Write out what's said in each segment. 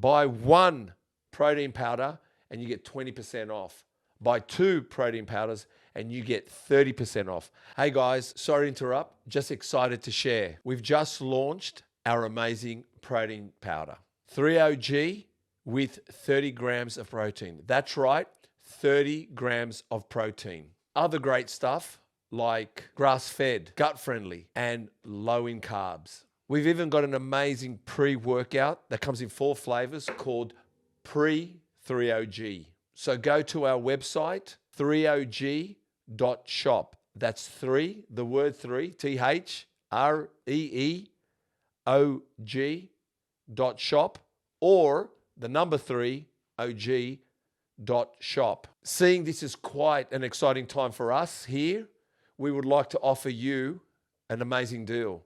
Buy 1 protein powder and you get 20% off. Buy 2 protein powders and you get 30% off. Hey guys, sorry to interrupt. Just excited to share. We've just launched our amazing protein powder. 3OG with 30 grams of protein. That's right, 30 grams of protein. Other great stuff like grass-fed, gut-friendly, and low in carbs. We've even got an amazing pre-workout that comes in 4 flavors called Pre-3OG. So go to our website, 3og.shop. That's 3, the word 3, THREEOG.shop, or the number 3, OG.shop. Seeing this is quite an exciting time for us here, we would like to offer you an amazing deal.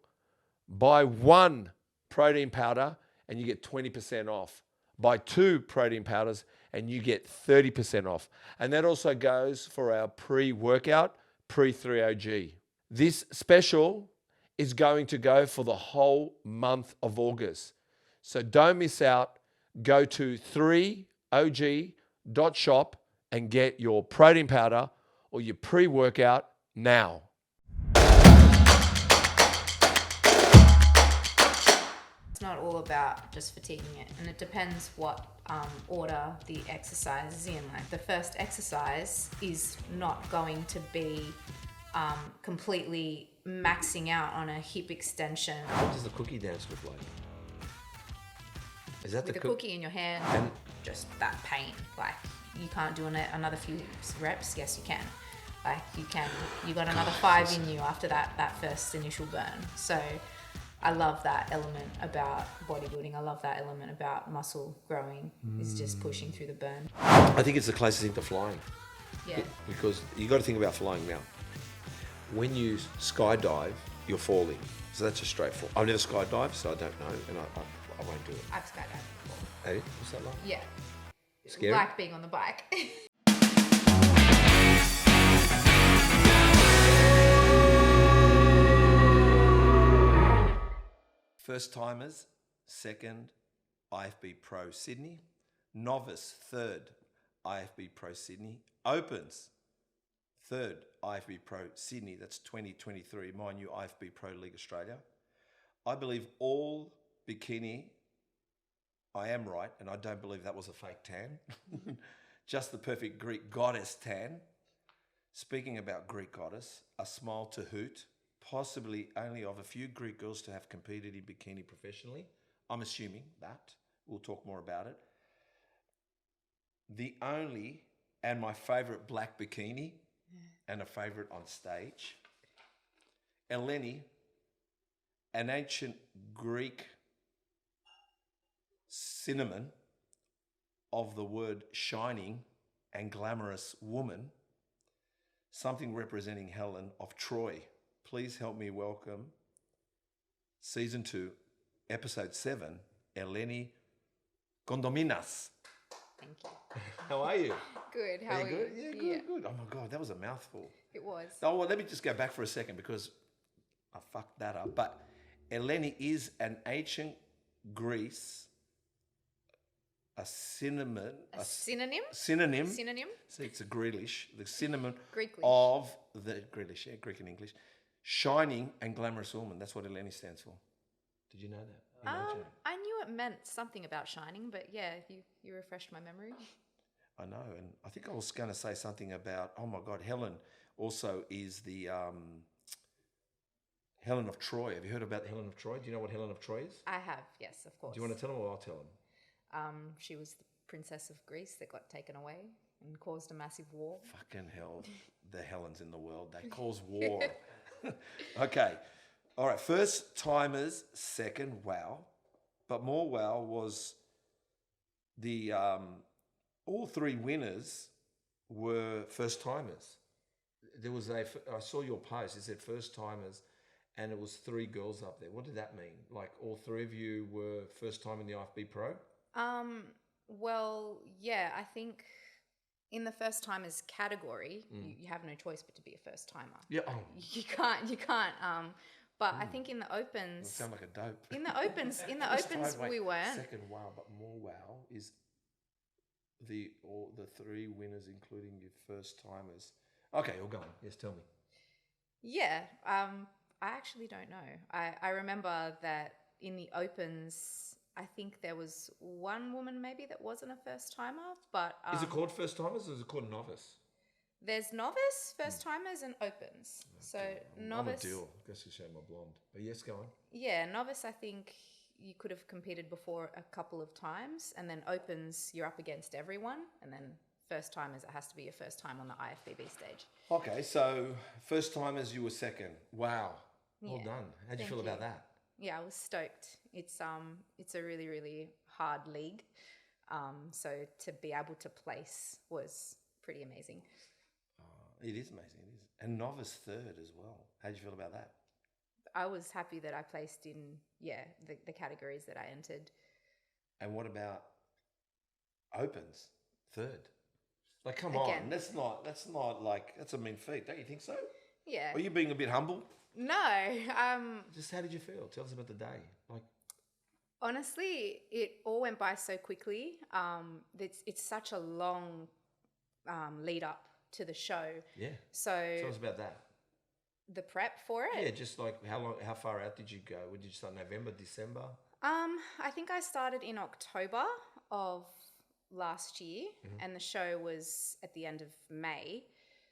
Buy 1 protein powder and you get 20% off. Buy 2 protein powders and you get 30% off. And that also goes for our pre-workout, Pre-3OG. This special is going to go for the whole month of August. So don't miss out. Go to 3og.shop and get your protein powder or your pre-workout now. It's not all about just fatiguing it, and it depends what order the exercise is in. Like the first exercise is not going to be completely maxing out on a hip extension. What does the cookie dance look like? Is that With the a cookie in your hand, and just that pain. Like you can't do another few reps. Yes, you can. Like you can. You got another 5 in you after that first initial burn. So I love that element about bodybuilding. I love that element about muscle growing. Is just pushing through the burn. I think it's the closest thing to flying. Yeah. Because you got to think about flying now. When you skydive, you're falling. So that's just straightforward. I've never skydived, so I don't know, and I won't do it. I've skydived before. Hey, what's that like? Yeah. Scary? Like being on the bike. First timers, 2nd, IFB Pro Sydney. Novice, 3rd, IFB Pro Sydney. Opens, 3rd, IFB Pro Sydney. That's 2023, my new IFB Pro League Australia. I believe all bikini, I am right, and I don't believe that was a fake tan. Just the perfect Greek goddess tan. Speaking about Greek goddess, a smile to hoot. Possibly only of a few Greek girls to have competed in bikini professionally. I'm assuming that. We'll talk more about it. The only and my favorite black bikini and a favorite on stage. Eleni, an ancient Greek synonym of the word shining and glamorous woman, something representing Helen of Troy. Please help me welcome Season 2, Episode 7, Eleni Kontominas. Thank you. How are you? Good. How are you? Good? Yeah, good. Oh my God, that was a mouthful. It was. Oh, well, let me just go back for a second because I fucked that up. But Eleni is an ancient Greece, a synonym. Synonym? Synonym. Synonym? See, it's a Greelish. The synonym Greeklish. of the Greelish, yeah, Greek and English. Shining and glamorous woman. That's what Eleni stands for. Did you know that? I knew it meant something about shining, but yeah, you refreshed my memory. I know, and I think I was going to say something about, oh my God, Helen also is the Helen of Troy. Have you heard about Helen of Troy? Do you know what Helen of Troy is? I have, yes, of course. Do you want to tell them or I'll tell them? She was the princess of Greece that got taken away and caused a massive war. Fucking hell, the Helens in the world. They cause war. Okay. All right. First timers, 2nd, wow. But more wow was the all 3 winners were first timers. There was I saw your post. It said first timers, and it was 3 girls up there. What did that mean? Like all 3 of you were first time in the IFB Pro? Well, yeah, I think in the first timers category, you have no choice but to be a first timer. Yeah. You can't But I think in the You opens, sound like a dope. in the opens, First time, wait, we weren't. Second wow, but more wow is the 3 winners, including your first timers. Okay, you're going. Yes, tell me. Yeah, I actually don't know. I remember that in the opens, I think there was one woman maybe that wasn't a first timer, but Is it called first timers or is it called novice? there's novice, first timers, and opens. So novice, I'm a deal. I guess you show my blonde. But yes, go on. yeah, novice. I think you could have competed before a couple of times, and then opens, you're up against everyone, and then first timers, it has to be your first time on the IFBB stage. Okay, so first timers, you were second. Wow. Well Yeah. done. How'd you feel about that? Yeah, I was stoked. It's a really, really hard league. So to be able to place was pretty amazing. It is amazing. It is. And novice third as well. How'd you feel about that? I was happy that I placed in, the categories that I entered. And what about opens third? Like, come Again. on. That's not like, that's a mean feat. Don't you think so? Yeah. Are you being a bit humble? No. Just how did you feel? Tell us about the day. Like, Honestly, it all went by so quickly. It's such a long lead up to the show. yeah. So Tell us about that. the prep for it. Yeah, just like how far out did you go? When did you start? November, December? I think I started in October of last year, and the show was at the end of May.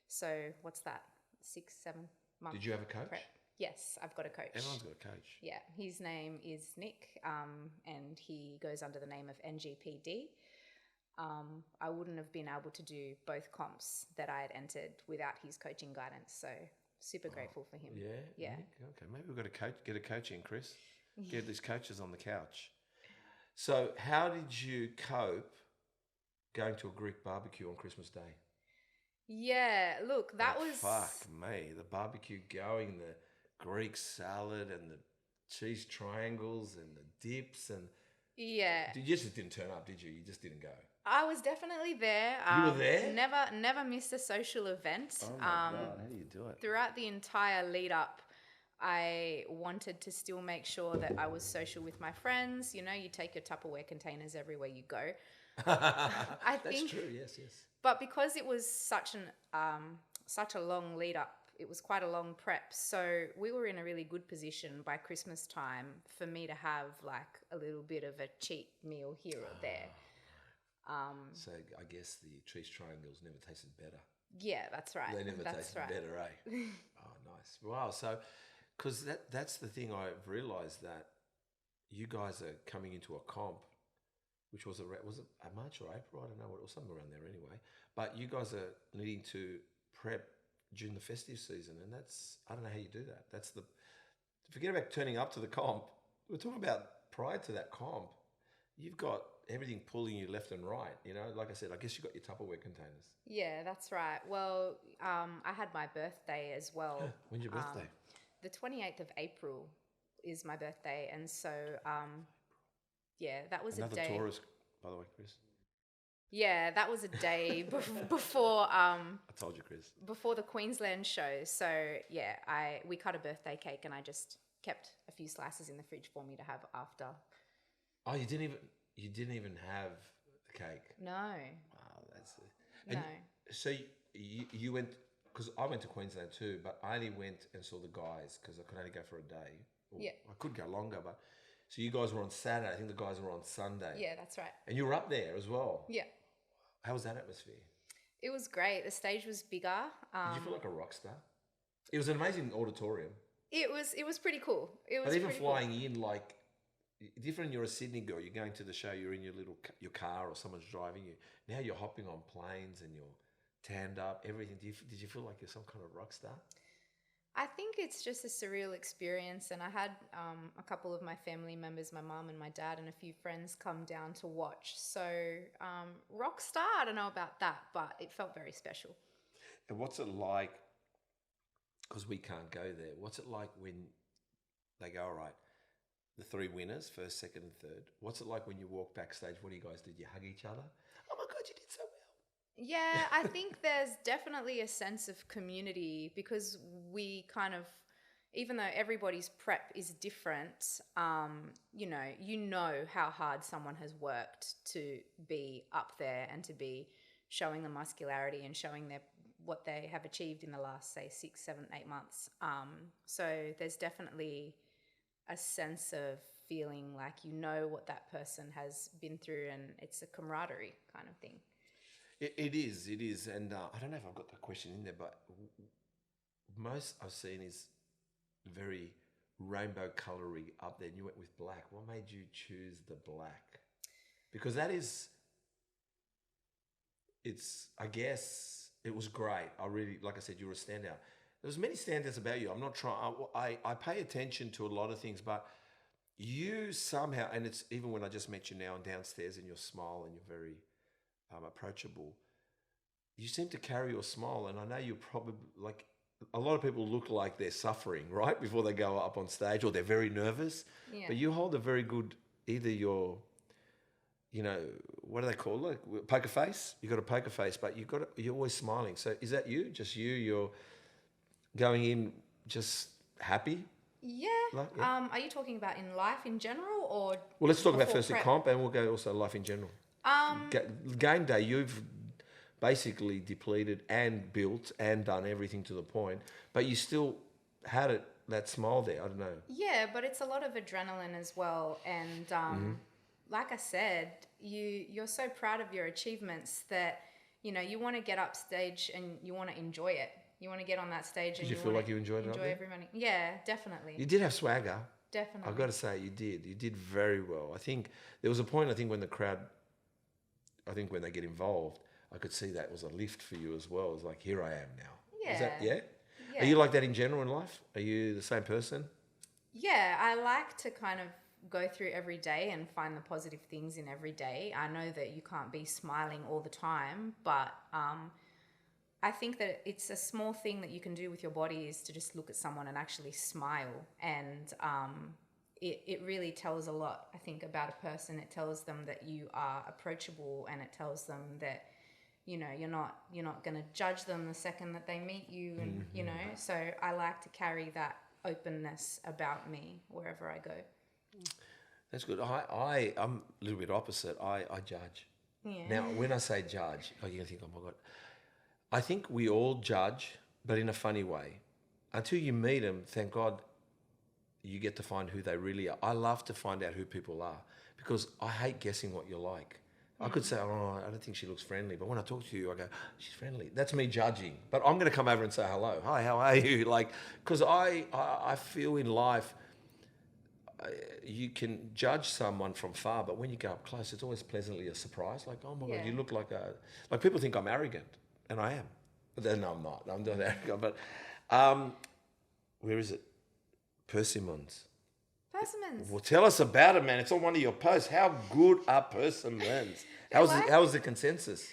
So what's that? 6-7 months. Did you have a coach? Prep. Yes, I've got a coach. Everyone's got a coach. Yeah, his name is Nick, and he goes under the name of NGPD. I wouldn't have been able to do both comps that I had entered without his coaching guidance. So super grateful for him. Yeah. Yeah. Nick? Okay, maybe we've got to get a coach in, Chris. Get these coaches on the couch. So, how did you cope going to a Greek barbecue on Christmas Day? Yeah, look, that Oh, was fuck me. The barbecue going, the Greek salad and the cheese triangles and the dips and yeah. you just didn't turn up, did you? You just didn't go. I was definitely there. You were there? Never missed a social event. Oh my god, how do you do it? Throughout the entire lead up, I wanted to still make sure that I was social with my friends. You know, you take your Tupperware containers everywhere you go. That's true. Yes. But because it was such a long lead up, it was quite a long prep. So we were in a really good position by Christmas time for me to have like a little bit of a cheat meal here or there. So I guess the cheese triangles never tasted better. Yeah, that's right. They never tasted better, eh? Oh, nice. Wow. So, because that's the thing I've realised, that you guys are coming into a comp, which was it a March or April? I don't know what it was, something around there anyway. But you guys are needing to prep during the festive season, and I don't know how you do that. Forget about turning up to the comp. We're talking about prior to that comp, you've got everything pulling you left and right. You know, like I said, I guess you got your Tupperware containers. Yeah, that's right. Well, I had my birthday as well. When's your birthday? The 28th of April is my birthday, and so that was Another a day. Taurus, by the way, Chris. Yeah, that was a day before. I told you, Chris. Before the Queensland show. So yeah, we cut a birthday cake, and I just kept a few slices in the fridge for me to have after. Oh, you didn't even have the cake. No. Wow, that's it. No. So you went, because I went to Queensland too, but I only went and saw the guys because I could only go for a day. Yeah. I could go longer, but so you guys were on Saturday. I think the guys were on Sunday. Yeah, that's right. And you were up there as well. Yeah. How was that atmosphere? It was great. The stage was bigger. Did you feel like a rock star? It was an amazing auditorium. It was pretty cool. But even flying in, like, different. You're a Sydney girl. You're going to the show. You're in your car, or someone's driving you. Now you're hopping on planes and you're tanned up. Everything. Did you feel like you're some kind of rock star? I think it's just a surreal experience, and I had a couple of my family members, my mum and my dad, and a few friends come down to watch. So rock star, I don't know about that, but it felt very special. And what's it like? Because we can't go there. What's it like when they go, all right, the three winners, first, second, and third? What's it like when you walk backstage? What do you guys do? You hug each other? Oh my God, you did so well. Yeah, I think there's definitely a sense of community because we kind of, even though everybody's prep is different, you know how hard someone has worked to be up there and to be showing the muscularity and showing what they have achieved in the last, say, 6, 7, 8 months. So there's definitely a sense of feeling like you know what that person has been through, and it's a camaraderie kind of thing. It is. And I don't know if I've got the question in there, but most I've seen is very rainbow colory up there. And you went with black. What made you choose the black? Because I guess it was great. I really, like I said, you were a standout. There's many standouts about you. I'm not trying, I pay attention to a lot of things, but you somehow, and it's even when I just met you now and downstairs and your smile and you're very approachable, you seem to carry your smile. And I know you're probably like, a lot of people look like they're suffering, right? Before they go up on stage, or they're very nervous. Yeah. But you hold a very good, either your, what do they call it? Poker face? You got a poker face, but you're always smiling. So is that you? Just you? You're going in just happy? Yeah. Are you talking about in life in general, or? Well, let's talk about firstly comp, and we'll go also life in general. Game day, you've basically depleted and built and done everything to the point, but you still had that smile there. I don't know. Yeah, but it's a lot of adrenaline as well, and like I said, you're so proud of your achievements that you want to get up stage and you want to enjoy it. You want to get on that stage. Did you feel like you enjoyed it? Enjoy every minute. Yeah, definitely. You did have swagger. Definitely. I've got to say, you did. You did very well. I think there was a point, when the crowd, when they get involved, I could see that was a lift for you as well. It's like, here I am now. Yeah. Is that, yeah? Are you like that in general in life? Are you the same person? Yeah, I like to kind of go through every day and find the positive things in every day. I know that you can't be smiling all the time, but I think that it's a small thing that you can do with your body is to just look at someone and actually smile. And it really tells a lot, I think, about a person. It tells them that you are approachable, and it tells them that, you're not going to judge them the second that they meet you. And, so I like to carry that openness about me wherever I go. That's good. I'm a little bit opposite. I judge. Yeah. Now, when I say judge, you're going to think, oh my God. I think we all judge, but in a funny way. Until you meet them, thank God, you get to find who they really are. I love to find out who people are because I hate guessing what you're like. I could say, oh, I don't think she looks friendly. But when I talk to you, I go, she's friendly. That's me judging. But I'm going to come over and say hello. Hi, how are you? Because I feel in life, you can judge someone from far, but when you go up close, it's always pleasantly a surprise. Like, oh my God, you look like people think I'm arrogant, and I am. But then no, I'm not. I'm not arrogant. But where is it? Persimmons. Persimmons. Well, tell us about it, man. It's on one of your posts. How good are persimmons? How was the consensus?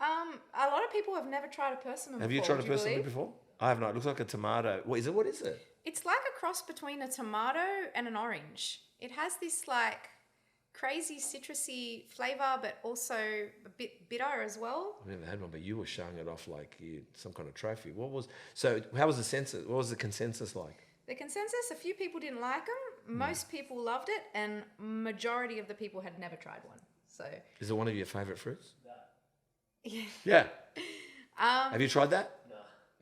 A lot of people have never tried a persimmon before. Have you tried a persimmon before? I have not. It looks like a tomato. What is it? It's like a cross between a tomato and an orange. It has this crazy citrusy flavour, but also a bit bitter as well. I've never had one, but you were showing it off like some kind of trophy. How was the census? What was the consensus like? The consensus, a few people didn't like them. Most people loved it, and majority of the people had never tried one. So, is it one of your favourite fruits? No. Yeah. Have you tried that? No.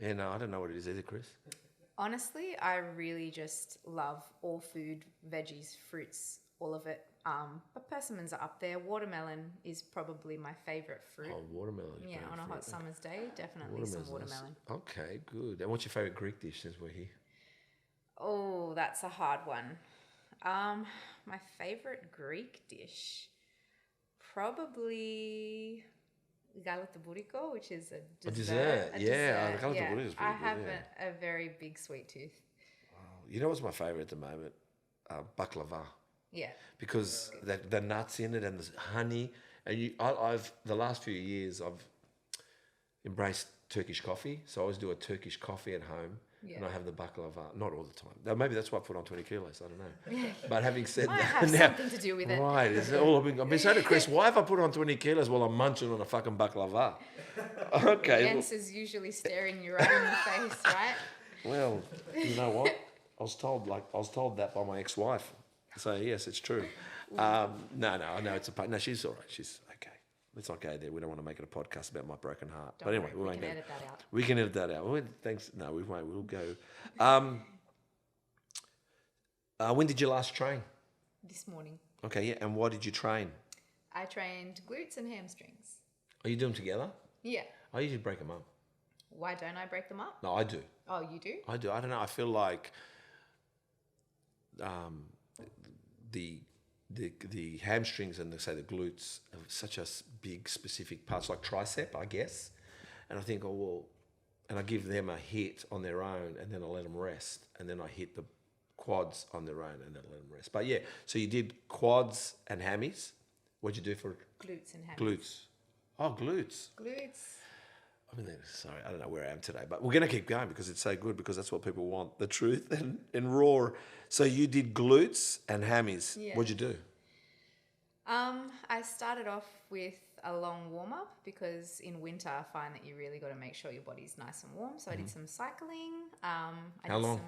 Yeah, no, I don't know what it is either, Chris. Honestly, I really just love all food, veggies, fruits, all of it. But persimmons are up there. Watermelon is probably my favourite fruit. Oh, watermelon. Yeah, on a hot summer's day, definitely some watermelon. Okay, good. And what's your favourite Greek dish since we're here? Oh, that's a hard one. My favourite Greek dish, probably galatabouriko, which is a dessert. Yeah, galatabouriko is pretty good. I have a very big sweet tooth. Wow. You know what's my favourite at the moment? Baklava. Yeah. Because the nuts in it and the honey. And I've the last few years I've embraced Turkish coffee. So I always do a Turkish coffee at home. Yeah. And I have the baklava, not all the time. Now, maybe that's why I put on 20 kilos, I don't know. Yeah. But having said might that... have something to do with it. Right. I've been saying to Chris, why have I put on 20 kilos while I'm munching on a fucking baklava? Okay. Jens is usually staring you right in the face, right? Well, you know what? I was told that by my ex-wife. So yes, it's true. No, I know it's a pain. No, she's all right. She's okay. Let's not go there. We don't want to make it a podcast about my broken heart. Don't but anyway, worry, we can edit that out. We can edit that out. Well, thanks. No, we won't. We'll go. When did you last train? This morning. Okay, yeah. And what did you train? I trained glutes and hamstrings. Are you doing them together? Yeah. I usually break them up. Why don't I break them up? No, I do. Oh, you do? I do. I don't know. I feel like the hamstrings and the glutes are such a big specific parts, like tricep, I guess. And I think, and I give them a hit on their own, and then I let them rest, and then I hit the quads on their own, and then I let them rest. But yeah, so you did quads and hammies. What'd you do for glutes and hammies? Glutes. Oh, glutes. Glutes. Sorry, I don't know where I am today, but we're going to keep going because it's so good, because that's what people want, the truth and raw. So you did glutes and hammies. Yeah. What'd you do? I started off with a long warm-up, because in winter I find that you really got to make sure your body's nice and warm. So I did some cycling. How long?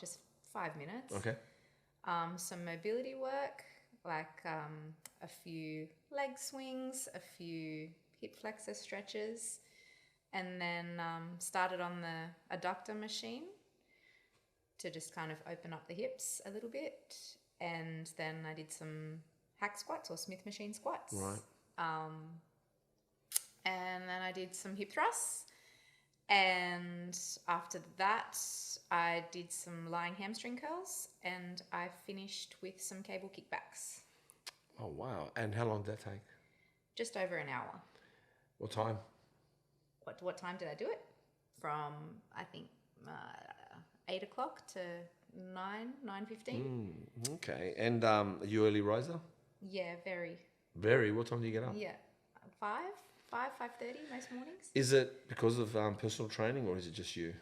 Just 5 minutes. Okay. Some mobility work, like a few leg swings, a few hip flexor stretches, and then started on the adductor machine to just kind of open up the hips a little bit. And then I did some hack squats or Smith machine squats. Right. And then I did some hip thrusts. And after that, I did some lying hamstring curls, and I finished with some cable kickbacks. Oh, wow. And how long did that take? Just over an hour. What time? What time did I do it? From, I think, 8 o'clock to 9:15. Okay. And are you early riser? Yeah, very. Very? What time do you get up? Yeah, 5:30 most mornings. Is it because of personal training, or is it just you?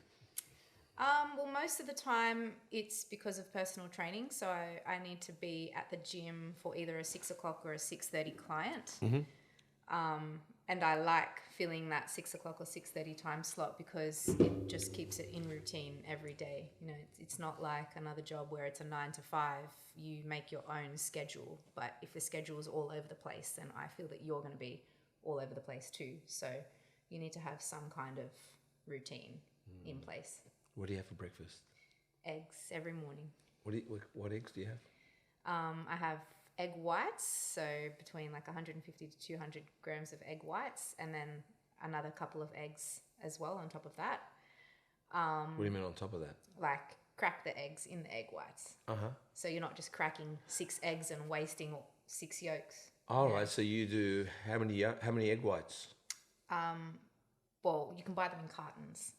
Well, most of the time it's because of personal training. So I need to be at the gym for either a 6 o'clock or a 6:30 client. And I like filling that 6 o'clock or 6:30 time slot, because it just keeps it in routine every day. You know, it's not like another job where it's a 9 to 5. You make your own schedule. But if the schedule is all over the place, then I feel that you're going to be all over the place too. So you need to have some kind of routine in place. What do you have for breakfast? Eggs every morning. What eggs do you have? I have egg whites, so between like 150 to 200 grams of egg whites, and then another couple of eggs as well on top of that. What do you mean on top of that? Like crack the eggs in the egg whites. So you're not just cracking 6 eggs and wasting 6 yolks. All right. So you do how many egg whites? Well, you can buy them in cartons,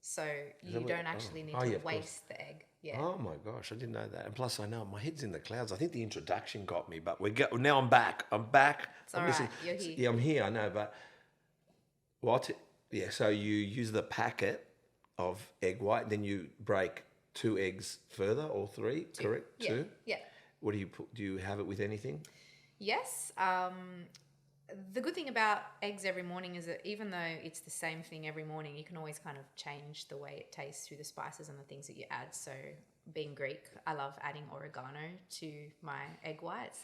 so you don't actually need to waste the egg. Yeah. Oh my gosh, I didn't know that. And plus, I know my head's in the clouds. I think the introduction got me, but now I'm back. It's all right. You're here. Yeah, I'm here. I know, but what? Yeah. So you use the packet of egg white, then you break 2 eggs further, or 3, correct? Yeah. 2? Yeah. What do you put? Do you have it with anything? Yes. The good thing about eggs every morning is that even though it's the same thing every morning, you can always kind of change the way it tastes through the spices and the things that you add. So being Greek, I love adding oregano to my egg whites,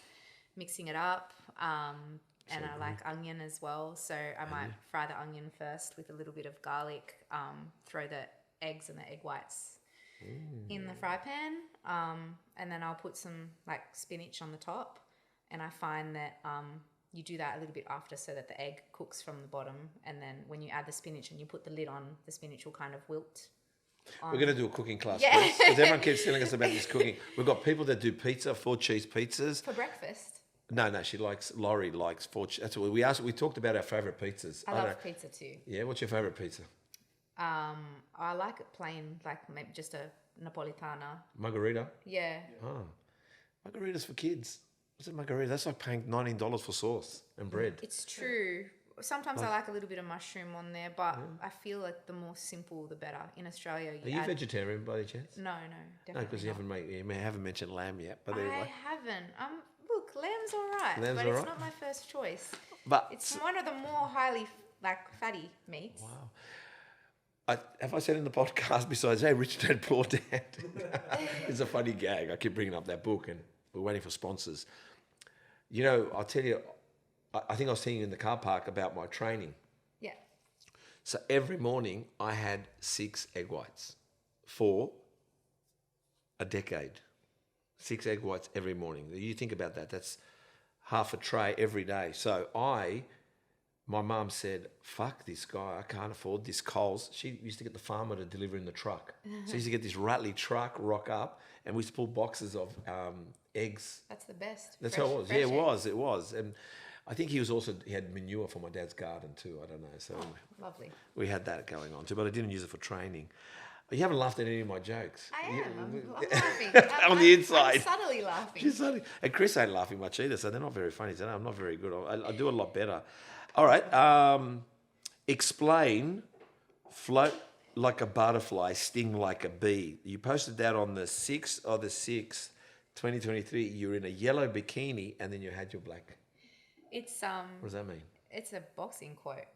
mixing it up. And I like onion as well. So I might fry the onion first with a little bit of garlic, throw the eggs and the egg whites in the fry pan. And then I'll put some like spinach on the top. And I find that you do that a little bit after, so that the egg cooks from the bottom. And then when you add the spinach and you put the lid on, the spinach will kind of wilt. We're going to do a cooking class, because everyone keeps telling us about this cooking. We've got people that do pizza, 4 cheese pizzas. For breakfast? No, Laurie likes 4 cheese. That's what we asked. We talked about our favourite pizzas. I love pizza too. Yeah, what's your favourite pizza? I like it plain, like maybe just a Napolitana. Margarita? Yeah. Oh, margaritas for kids. What's a margarita? That's like paying $19 for sauce and bread. It's true. Sometimes I like a little bit of mushroom on there, but I feel like the more simple, the better. In Australia, Are you vegetarian by any chance? No, definitely no, because you haven't mentioned lamb yet. But anyway. I haven't. Look, lamb's all right, but it's not my first choice. But it's one of the more highly fatty meats. Wow. have I said in the podcast besides, hey, Rich Dad, Poor Dad? It's a funny gag. I keep bringing up that book and we're waiting for sponsors. You know, I'll tell you, I think I was telling you in the car park about my training. Yeah. So every morning I had 6 egg whites for a decade. 6 egg whites every morning. You think about that. That's half a tray every day. So my mum said, fuck this guy, I can't afford this Coles. She used to get the farmer to deliver in the truck. So she used to get this rattly truck, rock up, and we used to pull boxes of eggs. That's the best. That's how it was. Yeah, it was. And I think he had manure for my dad's garden too, I don't know. So lovely. We had that going on too, but I didn't use it for training. You haven't laughed at any of my jokes. I am. I'm laughing. On the inside. I'm subtly laughing. She's subtly. And Chris ain't laughing much either, so they're not very funny. So I'm not very good. I do a lot better. All right. Explain float like a butterfly, sting like a bee. You posted that on the 6th of the 6th, 2023. You're in a yellow bikini and then you had your black. It's What does that mean? It's a boxing quote.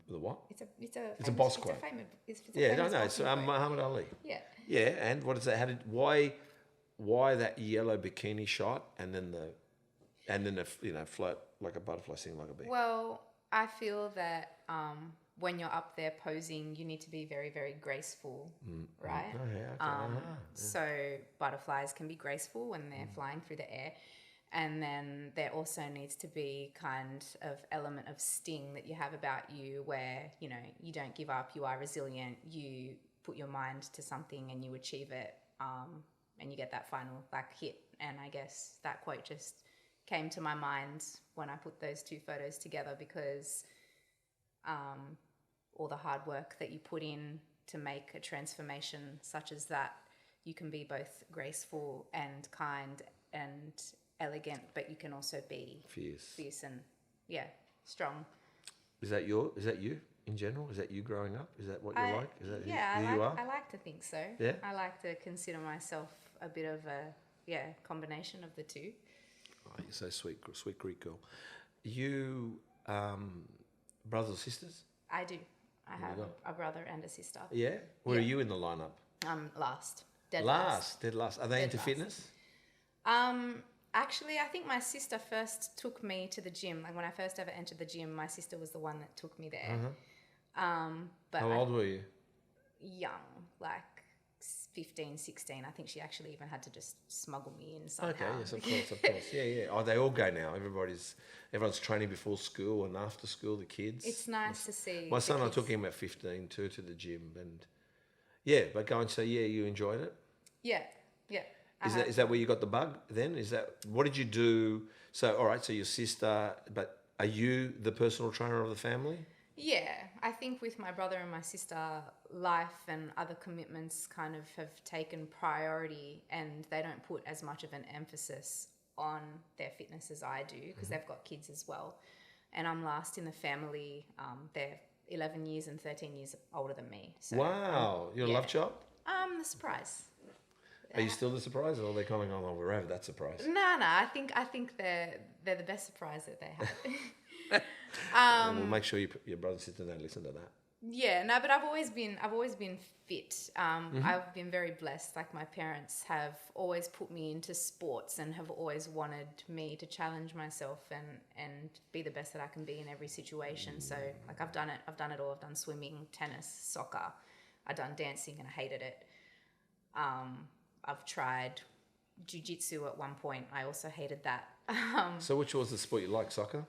The what? It's a boss quote. It's Muhammad Ali. Yeah. Yeah, and what is that? Why that yellow bikini shot and then the float like a butterfly, sing like a bee? Well, I feel that when you're up there posing, you need to be very, very graceful, right? Oh, yeah, okay. So butterflies can be graceful when they're flying through the air. And then there also needs to be kind of element of sting that you have about you where, you know, you don't give up, you are resilient, you put your mind to something and you achieve it, and you get that final hit. And I guess that quote just came to my mind when I put those 2 photos together because all the hard work that you put in to make a transformation such as that, you can be both graceful and kind and elegant, but you can also be fierce and strong. Is that you in general? Is that you growing up? Is that what you're like? Is that who you are? I like to think so. Yeah. I like to consider myself a bit of a combination of the two. Oh, you're so sweet Greek girl. You brothers or sisters? I do. I have a brother and a sister. Yeah. Where are you in the lineup? Last. Dead last. Are they into fitness? Actually, I think my sister first took me to the gym. Like when I first ever entered the gym, my sister was the one that took me there. But how old were you? Young, like 15, 16. I think she actually even had to just smuggle me in somehow. Okay, yes, of course. Yeah. Oh, they all go now. Everyone's training before school and after school, the kids. It's nice to see. My son, I took him at 15 too to the gym. And but go and say, you enjoyed it? Yeah. Is that where you got the bug then? What did you do? So, all right, so your sister, but are you the personal trainer of the family? Yeah, I think with my brother and my sister, life and other commitments kind of have taken priority and they don't put as much of an emphasis on their fitness as I do because they've got kids as well. And I'm last in the family. They're 11 years and 13 years older than me. So, wow, you're a love child? The surprise. Are you still the surprise, or are they kind of going, "Oh, we're over that surprise"? No. I think they're the best surprise that they have. We'll make sure your brother and sister don't listen to that. Yeah, no, but I've always been fit. I've been very blessed. Like my parents have always put me into sports and have always wanted me to challenge myself and be the best that I can be in every situation. So like I've done it all. I've done swimming, tennis, soccer. I've done dancing and I hated it. I've tried jiu-jitsu at one point. I also hated that. So which was the sport you liked? Soccer?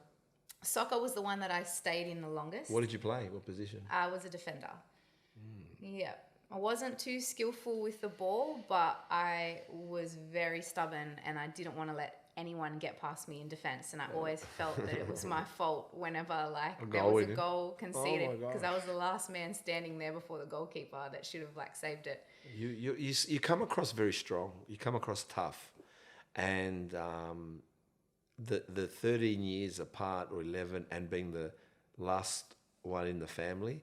Soccer was the one that I stayed in the longest. What did you play? What position? I was a defender. Yeah. I wasn't too skillful with the ball, but I was very stubborn and I didn't want to let anyone get past me in defence. And I always felt that it was my fault whenever there was a goal conceded because I was the last man standing there before the goalkeeper that should have saved it. You come across very strong. You come across tough. And the 13 years apart or 11 and being the last one in the family,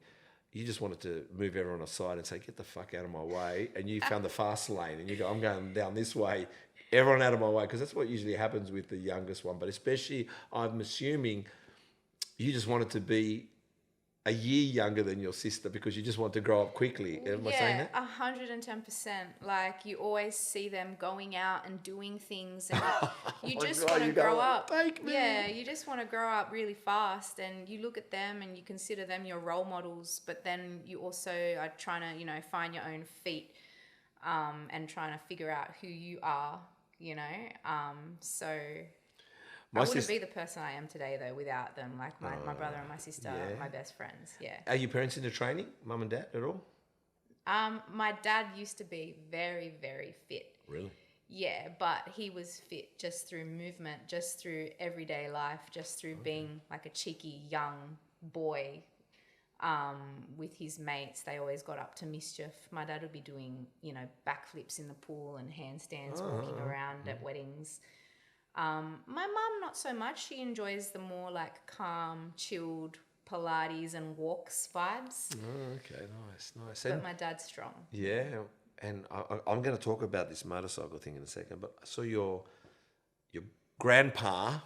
you just wanted to move everyone aside and say, get the fuck out of my way. And you found the fast lane and you go, I'm going down this way, everyone out of my way. Because that's what usually happens with the youngest one. But especially, I'm assuming you just wanted to be a year younger than your sister because you just want to grow up quickly. Am I saying that? 110%. Like, you always see them going out and doing things, and you my just God, want to you go, grow up. "Take me." Yeah, you just want to grow up really fast, and you look at them and you consider them your role models, but then you also are trying to, you know, find your own feet, and trying to figure out who you are, you know. So I wouldn't be the person I am today, though, without them. Like, my brother and my sister, yeah. my best friends. Yeah. Are your parents into training, mum and dad, at all? My dad used to be very, very fit. Really? Yeah, but he was fit just through movement, just through everyday life, just through being like a cheeky young boy, with his mates. They always got up to mischief. My dad would be doing, you know, backflips in the pool and handstands, walking around at weddings. My mum, not so much. She enjoys the more like calm, chilled Pilates and walks vibes. Oh, okay, nice. But And, my dad's strong. yeah, and I'm going to talk about this motorcycle thing in a second, but I saw your grandpa,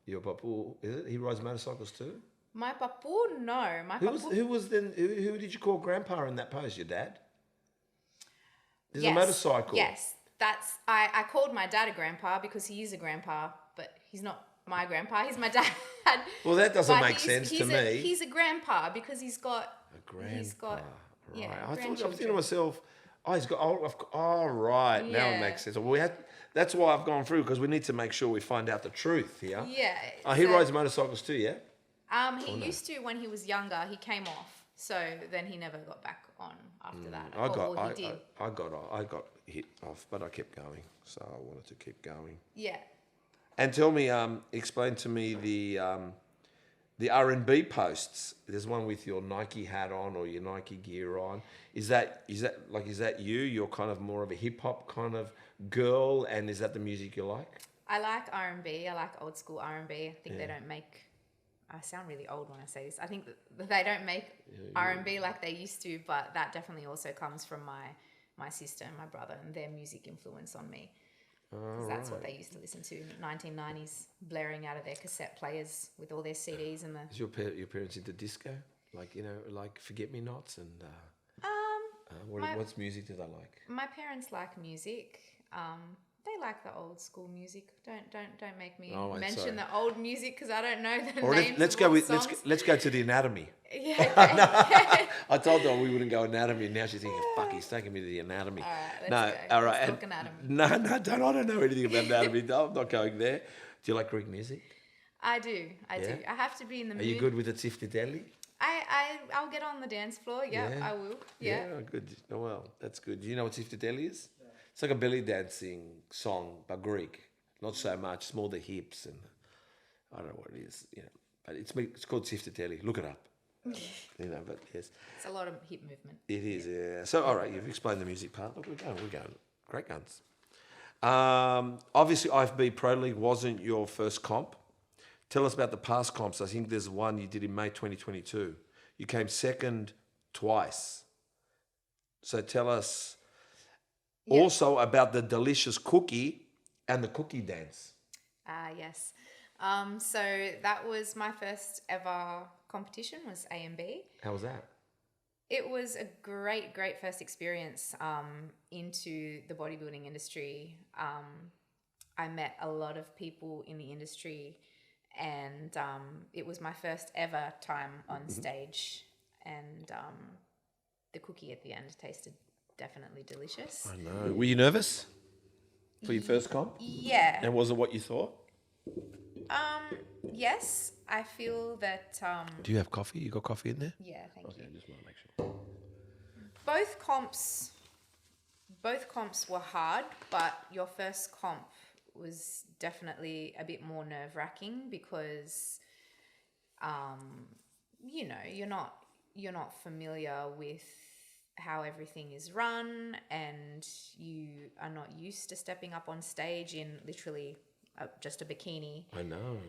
your papu, is it? He rides motorcycles too? My papu, no. Who did you call grandpa in that pose? Your dad? There's a Yes, motorcycle. Yes, I called my dad a grandpa because he is a grandpa, but he's not my grandpa. He's my dad. Well, that doesn't But make sense to me. He's a grandpa because he's got A grandpa. He's got Right. I was grandchildren. thinking to myself, oh, he's got. Oh, right. Now it Yeah. makes sense. Well, that's why I've gone through, because we need to make sure we find out the truth here. Yeah. Oh, he so, rides motorcycles too, yeah? He used to when he was younger. He came off, so then he never got back on after that. I got hit off, but I kept going, so I wanted to keep going. Yeah. And tell me, explain to me the R&B posts. There's one with your Nike hat on or your Nike gear on. Is that you? You're kind of more of a hip hop kind of girl, and is that the music you like? I like R&B. I like old school R&B. I think they don't make. I sound really old when I say this. I think that they don't make R&B like they used to, but that definitely also comes from my sister and my brother and their music influence on me. Because that's what they used to listen to in the 1990s, blaring out of their cassette players with all their CDs and the. Is your parents into disco? Like, you know, like Forget Me Nots and what's music do they like? My parents like music. They like the old school music. Don't make me mention the old music because I don't know the names. Let's go to the anatomy. Yeah. Okay. I told her we wouldn't go anatomy, and now she's thinking, "Fuck, he's taking me to the anatomy." All right, let's go. All right. Let's talk anatomy. No, I don't know anything about anatomy. No, I'm not going there. Do you like Greek music? I do. I do. I have to be in the mood. Are you good with the tifti-deli? I'll get on the dance floor. Yeah, I will. Yeah. Good. Oh, well, that's good. Do you know what tifti-deli is? It's like a belly dancing song, but Greek. Not so much. It's more the hips, and I don't know what it is. You know, but it's called tifti-deli. Look it up. You know, but yes, it's a lot of hip movement. It is. Yeah. So, all right, you've explained the music part. Look, we're going. Great guns. Obviously, IFBB Pro League wasn't your first comp. Tell us about the past comps. I think there's one you did in May 2022. You came second twice. So tell us also about the delicious cookie and the cookie dance. Yes. So that was my first ever competition, was A&B. How was that? It was a great first experience into the bodybuilding industry. I met a lot of people in the industry, and it was my first ever time on stage, and the cookie at the end tasted definitely delicious. I know. Were you nervous for your first comp? Yeah. And was it what you thought? Yes, I feel that. Do you have coffee? You got coffee in there? Yeah, thank you. Okay, I just want to make sure. Both comps were hard, but your first comp was definitely a bit more nerve-wracking because, you know, you're not familiar with how everything is run, and you are not used to stepping up on stage in literally just a bikini. I know.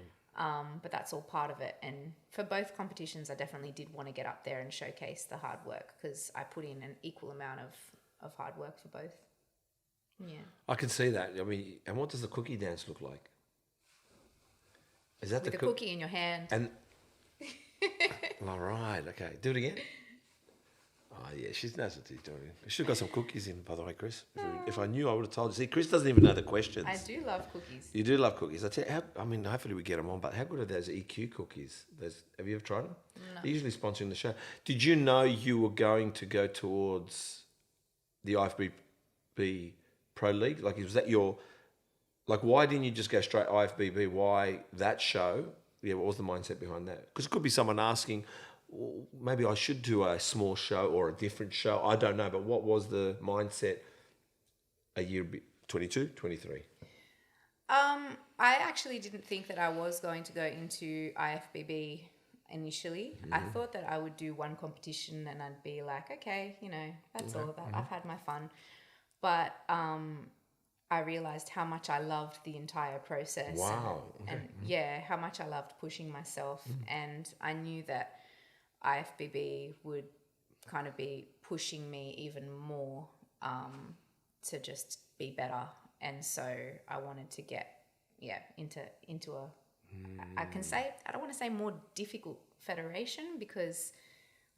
But that's all part of it. And for both competitions, I definitely did want to get up there and showcase the hard work because I put in an equal amount of hard work for both. Yeah. I can see that. I mean, and what does the cookie dance look like? Is that With the cookie in your hand. And All right. Okay. Do it again. Oh, yeah. She knows what she's doing. We should have got some cookies in, by the way, Chris. If I knew, I would have told you. See, Chris doesn't even know the questions. I do love cookies. You do love cookies. I tell you, hopefully we get them on, but how good are those EQ cookies? Have you ever tried them? No. They're usually sponsoring the show. Did you know you were going to go towards the IFBB Pro League? Like, was that your... Like, why didn't you just go straight IFBB? Why that show? Yeah, what was the mindset behind that? Because it could be someone asking, well, maybe I should do a small show or a different show. I don't know. But what was the mindset a year, 22, 23? I actually didn't think that I was going to go into IFBB initially. I thought that I would do one competition and I'd be like, okay, that's all that. I've had my fun. But I realized how much I loved the entire process. Wow. And how much I loved pushing myself. And I knew that IFBB would kind of be pushing me even more to just be better. And so I wanted to get into a I don't want to say more difficult federation, because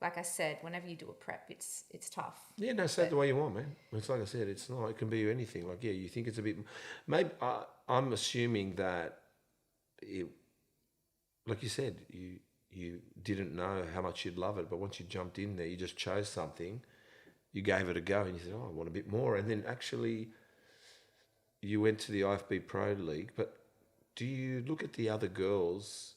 like I said, whenever you do a prep, it's tough. Yeah, no, say it the way you want, man. It's like I said, it's not. It can be anything. Like, yeah, you think it's a bit. Maybe I'm assuming that it, like you said, you didn't know how much you'd love it, but once you jumped in there, you just chose something, you gave it a go, and you said, "Oh, I want a bit more," and then actually, you went to the IFB Pro League. But do you look at the other girls,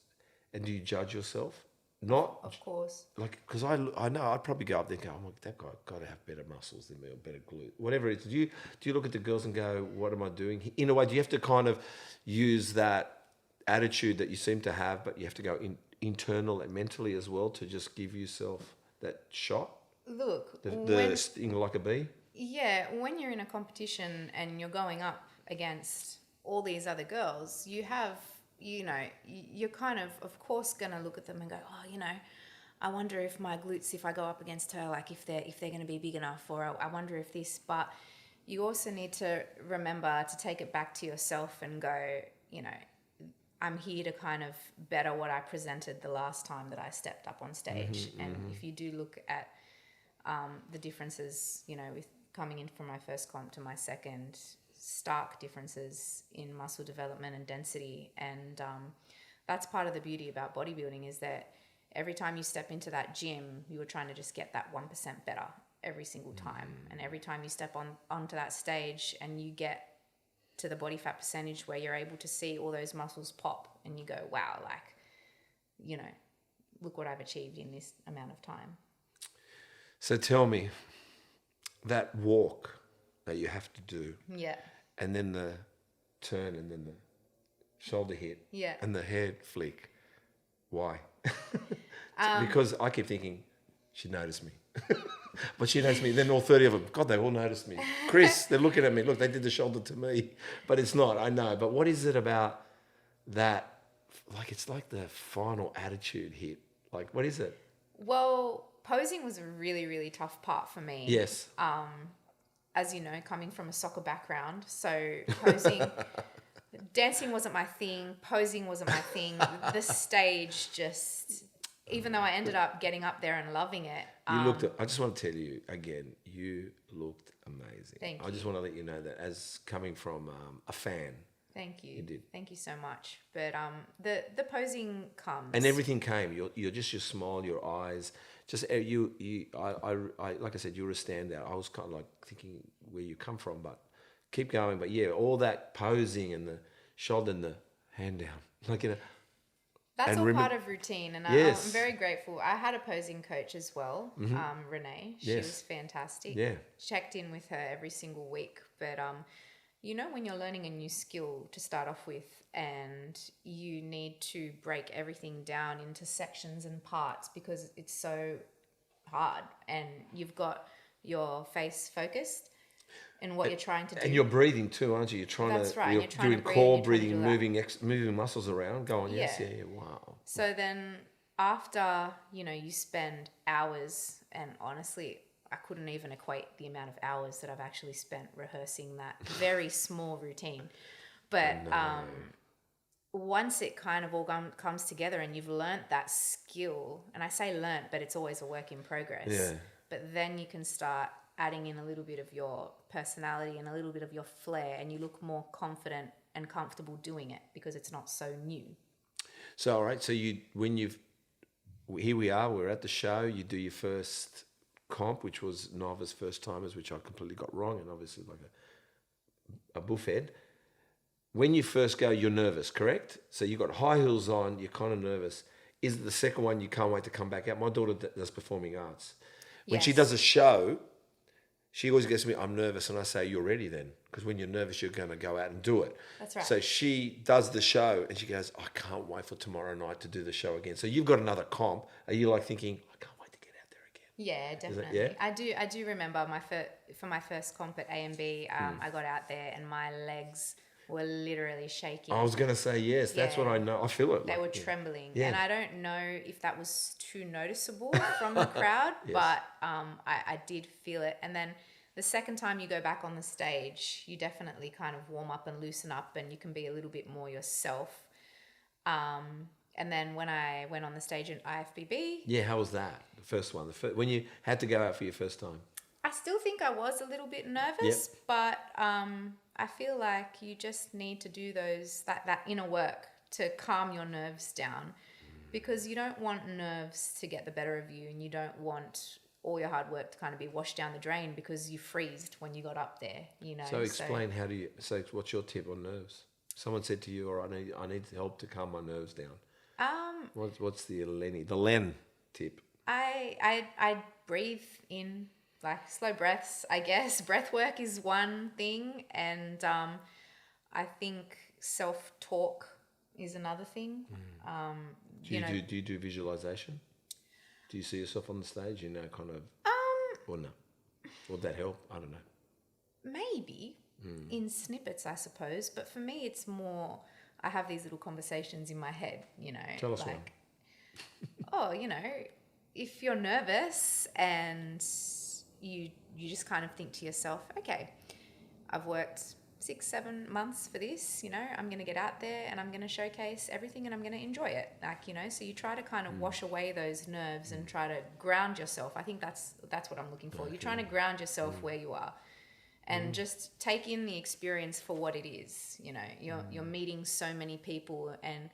and do you judge yourself? Not, of course. Like, because I know I'd probably go up there and go, oh, that guy got to have better muscles than me or better glute, whatever it is. Do you look at the girls and go, what am I doing? In a way, do you have to kind of use that attitude that you seem to have, but you have to go internal and mentally as well to just give yourself that shot? Look, the sting like a bee? Yeah, when you're in a competition and you're going up against all these other girls, you have... you're kind of course, going to look at them and go, oh, I wonder if my glutes, if I go up against her, like if they're going to be big enough, or I wonder if this. But you also need to remember to take it back to yourself and go, I'm here to kind of better what I presented the last time that I stepped up on stage. If you do look at the differences, with coming in from my first comp to my second, stark differences in muscle development and density, and that's part of the beauty about bodybuilding, is that every time you step into that gym, you are trying to just get that 1% better every single time. And every time you step onto that stage and you get to the body fat percentage where you're able to see all those muscles pop, and you go, wow, look what I've achieved in this amount of time. So tell me, that walk that you have to do. Yeah. And then the turn, and then the shoulder hit. Yeah. And the head flick. Why? Because I keep thinking, she noticed me. But she noticed me. Then all 30 of them, God, they all noticed me. Chris, they're looking at me. Look, they did the shoulder to me. But it's not, I know. But what is it about that? Like, it's like the final attitude hit. Like, what is it? Well, posing was a really, really tough part for me. Yes. As you know, coming from a soccer background, so posing, dancing wasn't my thing, posing wasn't my thing. The stage just, even though I ended up getting up there and loving it. I just want to tell you again, you looked amazing. Thank you. I just want to let you know that as coming from a fan. Thank you. You did. Thank you so much. But the posing comes. And everything came. You're just your smile, your eyes. Just I like I said, you were a standout. I was kind of like thinking where you come from, but keep going. But yeah, all that posing and the shoulder and the hand down, That's all part of routine, and yes. I'm very grateful. I had a posing coach as well, Renee. She was fantastic. Yeah, checked in with her every single week. But when you're learning a new skill to start off with, and you need to break everything down into sections and parts because it's so hard, and you've got your face focused and what you're trying to do. And you're breathing too, aren't you? You're trying That's to, right. you're trying doing to breathe, core breathing, moving moving muscles around, going, yes, Yeah. yeah, wow. So then after, you spend hours, and honestly, I couldn't even equate the amount of hours that I've actually spent rehearsing that very small routine. But once it kind of all comes together and you've learnt that skill, and I say learnt, but it's always a work in progress. Yeah. But then you can start adding in a little bit of your personality and a little bit of your flair, and you look more confident and comfortable doing it because it's not so new. So, all right. So here we are, we're at the show, you do your first comp, which was novice first timers, which I completely got wrong, and obviously like a buffhead. When you first go, you're nervous, correct? So you got high heels on, you're kind of nervous. Is it the second one you can't wait to come back out? My daughter does performing arts. When she does a show, she always gets me, I'm nervous, and I say, you're ready then. Because when you're nervous, you're going to go out and do it. That's right. So she does the show, and she goes, I can't wait for tomorrow night to do the show again. So you've got another comp. Are you like thinking, I can't wait to get out there again? Yeah, definitely. I do remember for my first comp at A&B, I got out there and my legs were literally shaking. I was going to say, yes, that's what I know. I feel it. They were trembling. Yeah. And I don't know if that was too noticeable from the crowd, but I did feel it. And then the second time you go back on the stage, you definitely kind of warm up and loosen up, and you can be a little bit more yourself. And then when I went on the stage in IFBB... Yeah, how was that? The first one? When you had to go out for your first time? I still think I was a little bit nervous, but I feel like you just need to do that inner work to calm your nerves down, because you don't want nerves to get the better of you, and you don't want all your hard work to kind of be washed down the drain because you freezed when you got up there, you know. So explain what's your tip on nerves? Someone said to you, or I need help to calm my nerves down. What's the Len tip? I breathe in, like slow breaths, I guess. Breath work is one thing, and I think self-talk is another thing. Do you do visualization? Do you see yourself on the stage, kind of, or no? Would that help? I don't know. Maybe in snippets, I suppose. But for me, it's more, I have these little conversations in my head, Tell us one. If you're nervous and you just kind of think to yourself, okay, I've worked 6-7 months for this, I'm going to get out there and I'm going to showcase everything and I'm going to enjoy it. So you try to kind of wash away those nerves and try to ground yourself. I think that's what I'm looking for. Okay. You're trying to ground yourself where you are and just take in the experience for what it is. You're meeting so many people, and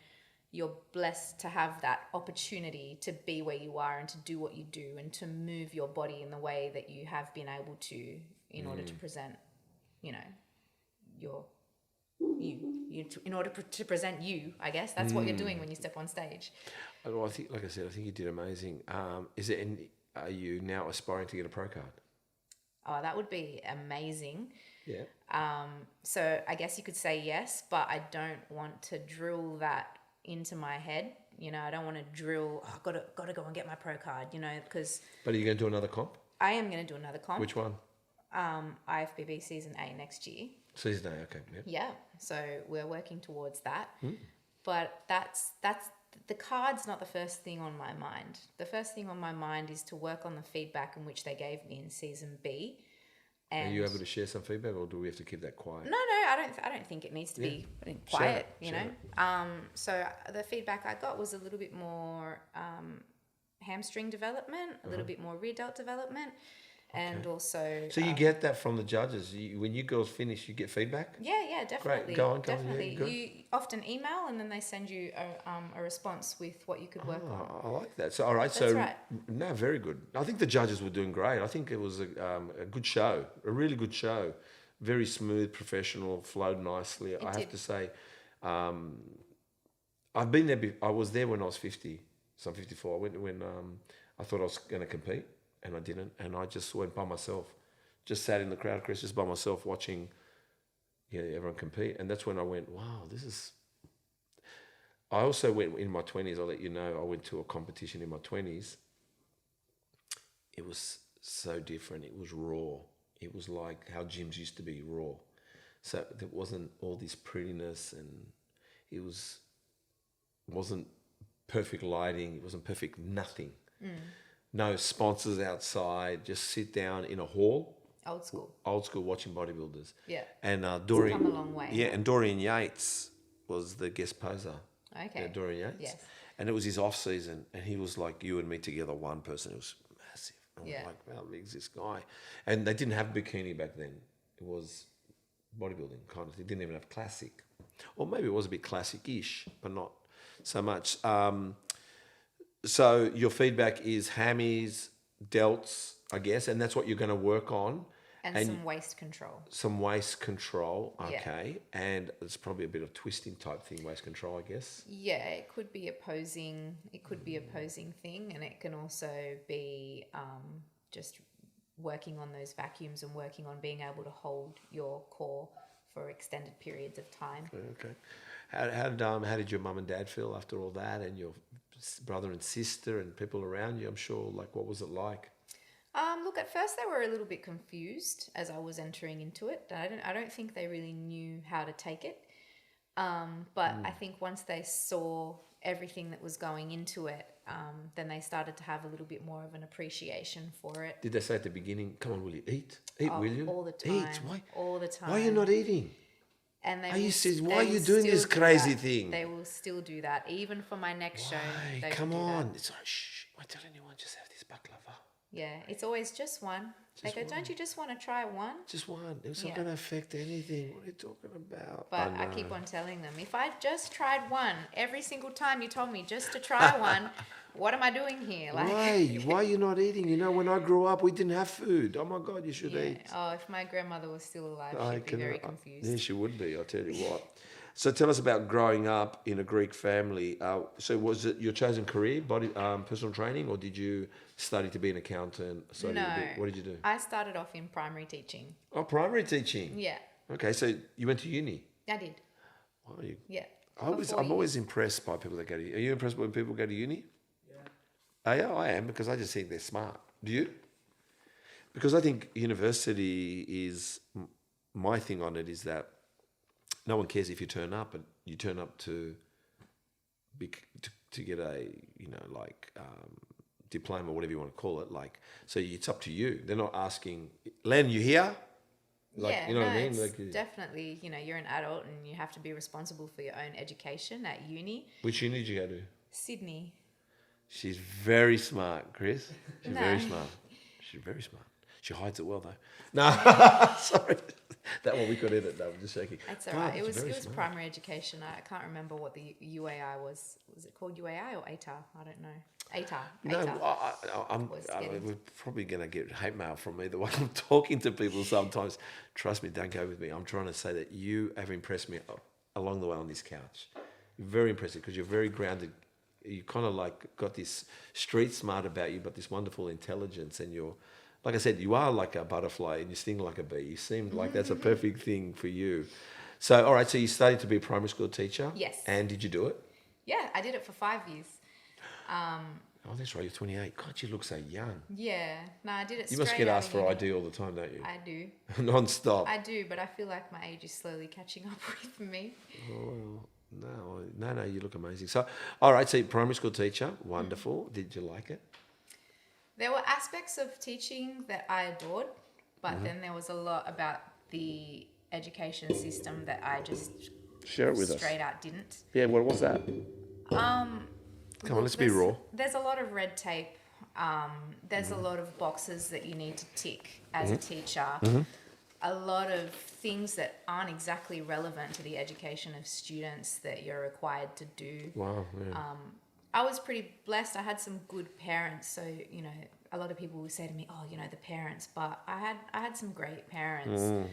you're blessed to have that opportunity to be where you are and to do what you do and to move your body in the way that you have been able to in order to present, in order to present you, I guess. That's what you're doing when you step on stage. Well, I think, like I said, I think you did amazing. Are you now aspiring to get a pro card? Oh, that would be amazing. Yeah. So I guess you could say yes, but I don't want to drill that into my head. I don't want to drill, I've got to go and get my pro card, because... But are you going to do another comp? I am going to do another comp. Which one? IFBB Season A next year. Season A, okay. Yep. Yeah, so we're working towards that. But that's the card's not the first thing on my mind. The first thing on my mind is to work on the feedback in which they gave me in Season B. And are you able to share some feedback, or do we have to keep that quiet? No, I don't think it needs to be quiet, So the feedback I got was a little bit more hamstring development, a little bit more rear delt development, and also... So you get that from the judges? When you girls finish, you get feedback? Yeah, definitely. Great, go on. Definitely. Yeah, you often email, and then they send you a response with what you could work on. I like that. So, all right. That's right. No, very good. I think the judges were doing great. I think it was a good show, a really good show. Very smooth, professional, flowed nicely. I have to say, I've been there. I was there when I was 50, so I'm 54. I went when I thought I was going to compete, and I didn't. And I just went by myself, just sat in the crowd, Chris, just by myself watching everyone compete. And that's when I went, wow, this is... I also went in my 20s, I'll let you know, I went to a competition in my 20s. It was so different. It was raw. It was like how gyms used to be, raw. So there wasn't all this prettiness, and it wasn't perfect lighting. It wasn't perfect nothing. No sponsors outside. Just sit down in a hall. Old school watching bodybuilders. Yeah. And It's come a long way. Yeah, and Dorian Yates was the guest poser. Okay. Dorian Yates. Yes. And it was his off season, and he was like you and me together, one person. It was massive. And Yeah. we're like, how big's this guy? And they didn't have bikini back then. It was bodybuilding kind of. They didn't even have classic, or maybe it was a bit classic-ish, but not so much. So your feedback is hammies, delts, I guess, and that's what you're going to work on. And some waist control. Some waist control, Yeah. okay. And it's probably a bit of twisting type thing, waist control, I guess. Yeah, it could be a posing thing, and it can also be just working on those vacuums and working on being able to hold your core for extended periods of time. Okay. How did your mum and dad feel after all that, and your brother and sister and people around you? I'm sure, like, what was it like? Look, at first they were a little bit confused as I was entering into it. I don't think they really knew how to take it. But I think once they saw everything that was going into it, then they started to have a little bit more of an appreciation for it. Did they say at the beginning, come on, will you eat? Eat, will you? All the time. Eat. Why? All the time. Why are you not eating? And they Are you will serious? they Why are will you doing still this do crazy that. thing? They will still do that. Even for my next show, they Come will do on. that. It's like, shh, won't tell anyone, just have this baklava. Yeah, it's always just one. They go, don't you just want to try one? Just one. It's not Yeah. going to affect anything. What are you talking about? But I keep on telling them, if I just tried one, every single time you told me just to try one, what am I doing here? Why? Why are you not eating? You know, when I grew up, we didn't have food. Oh my God, you should eat. Oh, if my grandmother was still alive, she'd be very confused. Yeah, she would be, I'll tell you what. So tell us about growing up in a Greek family. So was it your chosen career, personal training, or did you study to be an accountant? What did you do? I started off in primary teaching. Oh, primary teaching. Yeah, Okay, so you went to uni. I did. Wow, Yeah. I'm always impressed by people that go to uni. Are you impressed when people go to uni? Yeah. I am, because I just think they're smart. Do you? Because I think university is, my thing on it is that no one cares if you turn up, and you turn up to get a, diploma, whatever you want to call it. Like, so it's up to you. They're not asking, Len, you here? Like, you know what I mean? It's definitely, you're an adult and you have to be responsible for your own education at uni. Which uni did you go to? Sydney. She's very smart, Chris. She's No. very smart. She's very smart. She hides it well, though. No, sorry. That one we could edit. No, I'm just shaking. That's all God, right. It was smart. primary education. I can't remember what the UAI was. Was it called UAI or ATAR? I don't know. ATAR. No, we're probably going to get hate mail from me the way I'm talking to people sometimes. Trust me, don't go with me. I'm trying to say that you have impressed me along the way on this couch. You're very impressive because you're very grounded. You kind of like got this street smart about you, but this wonderful intelligence, and you're, like I said, you are like a butterfly and you sting like a bee. You seem like that's a perfect thing for you. So, all right, so you studied to be a primary school teacher? Yes. And did you do it? Yeah, I did it for 5 years. Oh, that's right, you're 28. God, you look so young. Yeah. No, I did it You must straight get out asked of for uni. ID all the time, don't you? I do. Non-stop. I do, but I feel like my age is slowly catching up with me. Oh, no, you look amazing. So, all right, so primary school teacher, wonderful. Did you like it? There were aspects of teaching that I adored, but then there was a lot about the education system that I just Share it with us. straight out didn't. Yeah, what was that? Come on, let's be raw. There's a lot of red tape. There's a lot of boxes that you need to tick as a teacher. A lot of things that aren't exactly relevant to the education of students that you're required to do. Wow. Yeah. I was pretty blessed. I had some good parents. So, a lot of people will say to me, oh, the parents. But I had some great parents.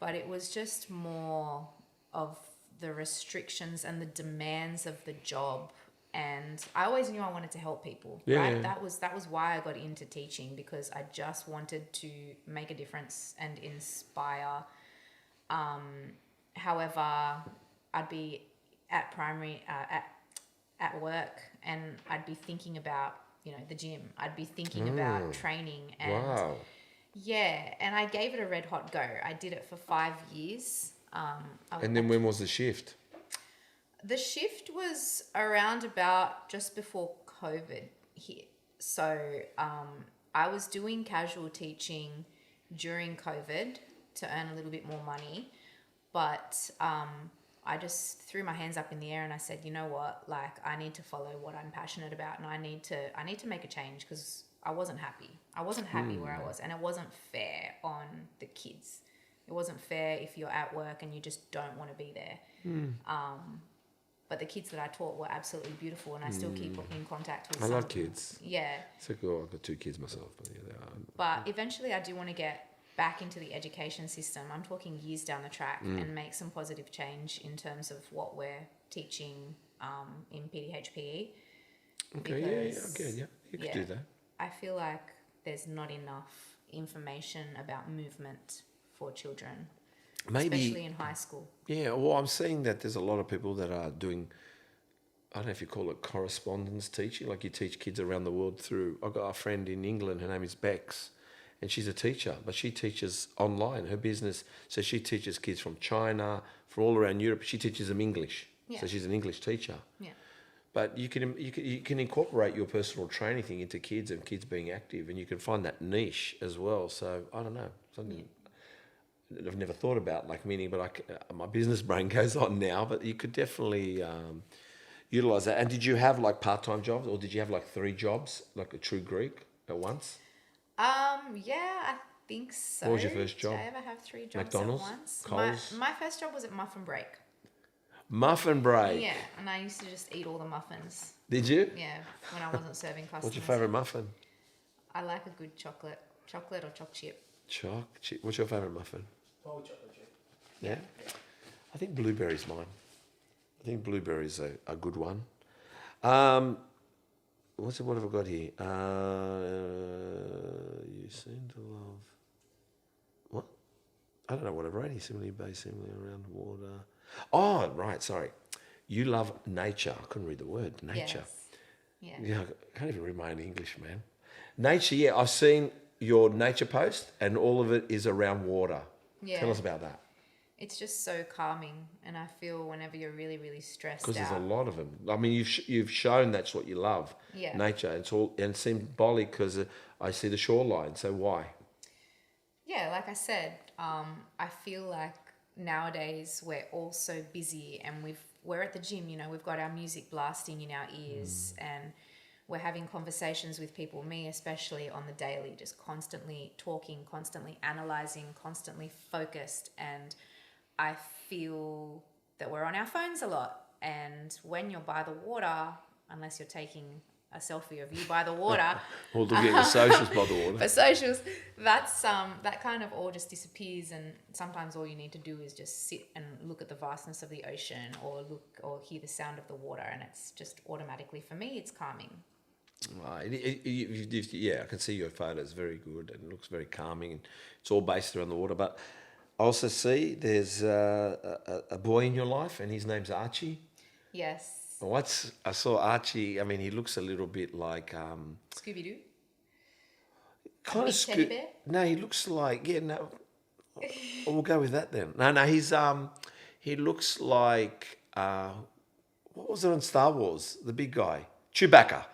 But it was just more of the restrictions and the demands of the job. And I always knew I wanted to help people. Yeah, right? yeah. That was why I got into teaching, because I just wanted to make a difference and inspire. However, I'd be at primary at work, and I'd be thinking about the gym. I'd be thinking about training, and Wow. yeah, and I gave it a red hot go. I did it for 5 years. And then when was the shift? The shift was around about just before COVID hit. So I was doing casual teaching during COVID to earn a little bit more money. But I just threw my hands up in the air and I said, you know what, like I need to follow what I'm passionate about, and I need to make a change because I wasn't happy. I wasn't happy where I was, and it wasn't fair on the kids. It wasn't fair if you're at work and you just don't want to be there. But the kids that I taught were absolutely beautiful, and I still keep in contact with I some. love kids. Yeah. So cool. I've got 2 kids myself, but yeah, they are. But eventually I do want to get back into the education system. I'm talking years down the track, and make some positive change in terms of what we're teaching in PDHPE. Okay, yeah. You could do that. I feel like there's not enough information about movement for children, Maybe, especially in high school. Yeah, well, I'm seeing that there's a lot of people that are doing, I don't know if you call it correspondence teaching, like you teach kids around the world through, I've got a friend in England, her name is Bex, and she's a teacher, but she teaches online, her business, so she teaches kids from China, from all around Europe, she teaches them English, so she's an English teacher. Yeah. But you can incorporate your personal training thing into kids and kids being active, and you can find that niche as well. So I don't know, something I've never thought about, like meaning, but my business brain goes on now. But you could definitely utilize that. And did you have like part-time jobs, or did you have like 3 jobs, like a true Greek at once? Yeah, I think so. What was your first job? Did I ever have 3 jobs McDonald's? at once? Coles? My first job was at Muffin Break. Muffin break. Yeah, and I used to just eat all the muffins. Did you? Yeah, when I wasn't serving customers. What's your favourite muffin? I like a good chocolate or choc chip. Choc chip. What's your favourite muffin? Oh, chocolate chip. Yeah? I think blueberry's mine. I think blueberry's a good one. What have I got here? You seem to love... What? I don't know what I've written. Similarly based, similarly around water. Oh, right, sorry. You love nature. I couldn't read the word, nature. Yes. Yeah, I can't even read my own English, man. Nature, yeah. I've seen your nature post, and all of it is around water. Yeah. Tell us about that. It's just so calming, and I feel whenever you're really, really stressed out. Because there's a lot of them. I mean, you've shown that's what you love. Yeah. Nature. It's all and symbolic because I see the shoreline. So why? Yeah, like I said, I feel like nowadays we're all so busy, and we're at the gym. You know, we've got our music blasting in our ears, and we're having conversations with people, me especially, on the daily, just constantly talking, constantly analyzing, constantly focused. And I feel that we're on our phones a lot. And when you're by the water, unless you're taking a selfie of you by the water, Or looking at socials by the water. for socials, that's that kind of all just disappears. And sometimes all you need to do is just sit and look at the vastness of the ocean, or look or hear the sound of the water, and it's just automatically, for me, it's calming. Right. Yeah, I can see your photos. Very good, and it looks very calming, and it's all based around the water. But I also see there's a boy in your life, and his name's Archie. Yes. I saw Archie. I mean, he looks a little bit like Scooby-Doo? kind big of teddy bear? No, he looks like no. We'll go with that then. No, he looks like what was it on Star Wars? The big guy, Chewbacca.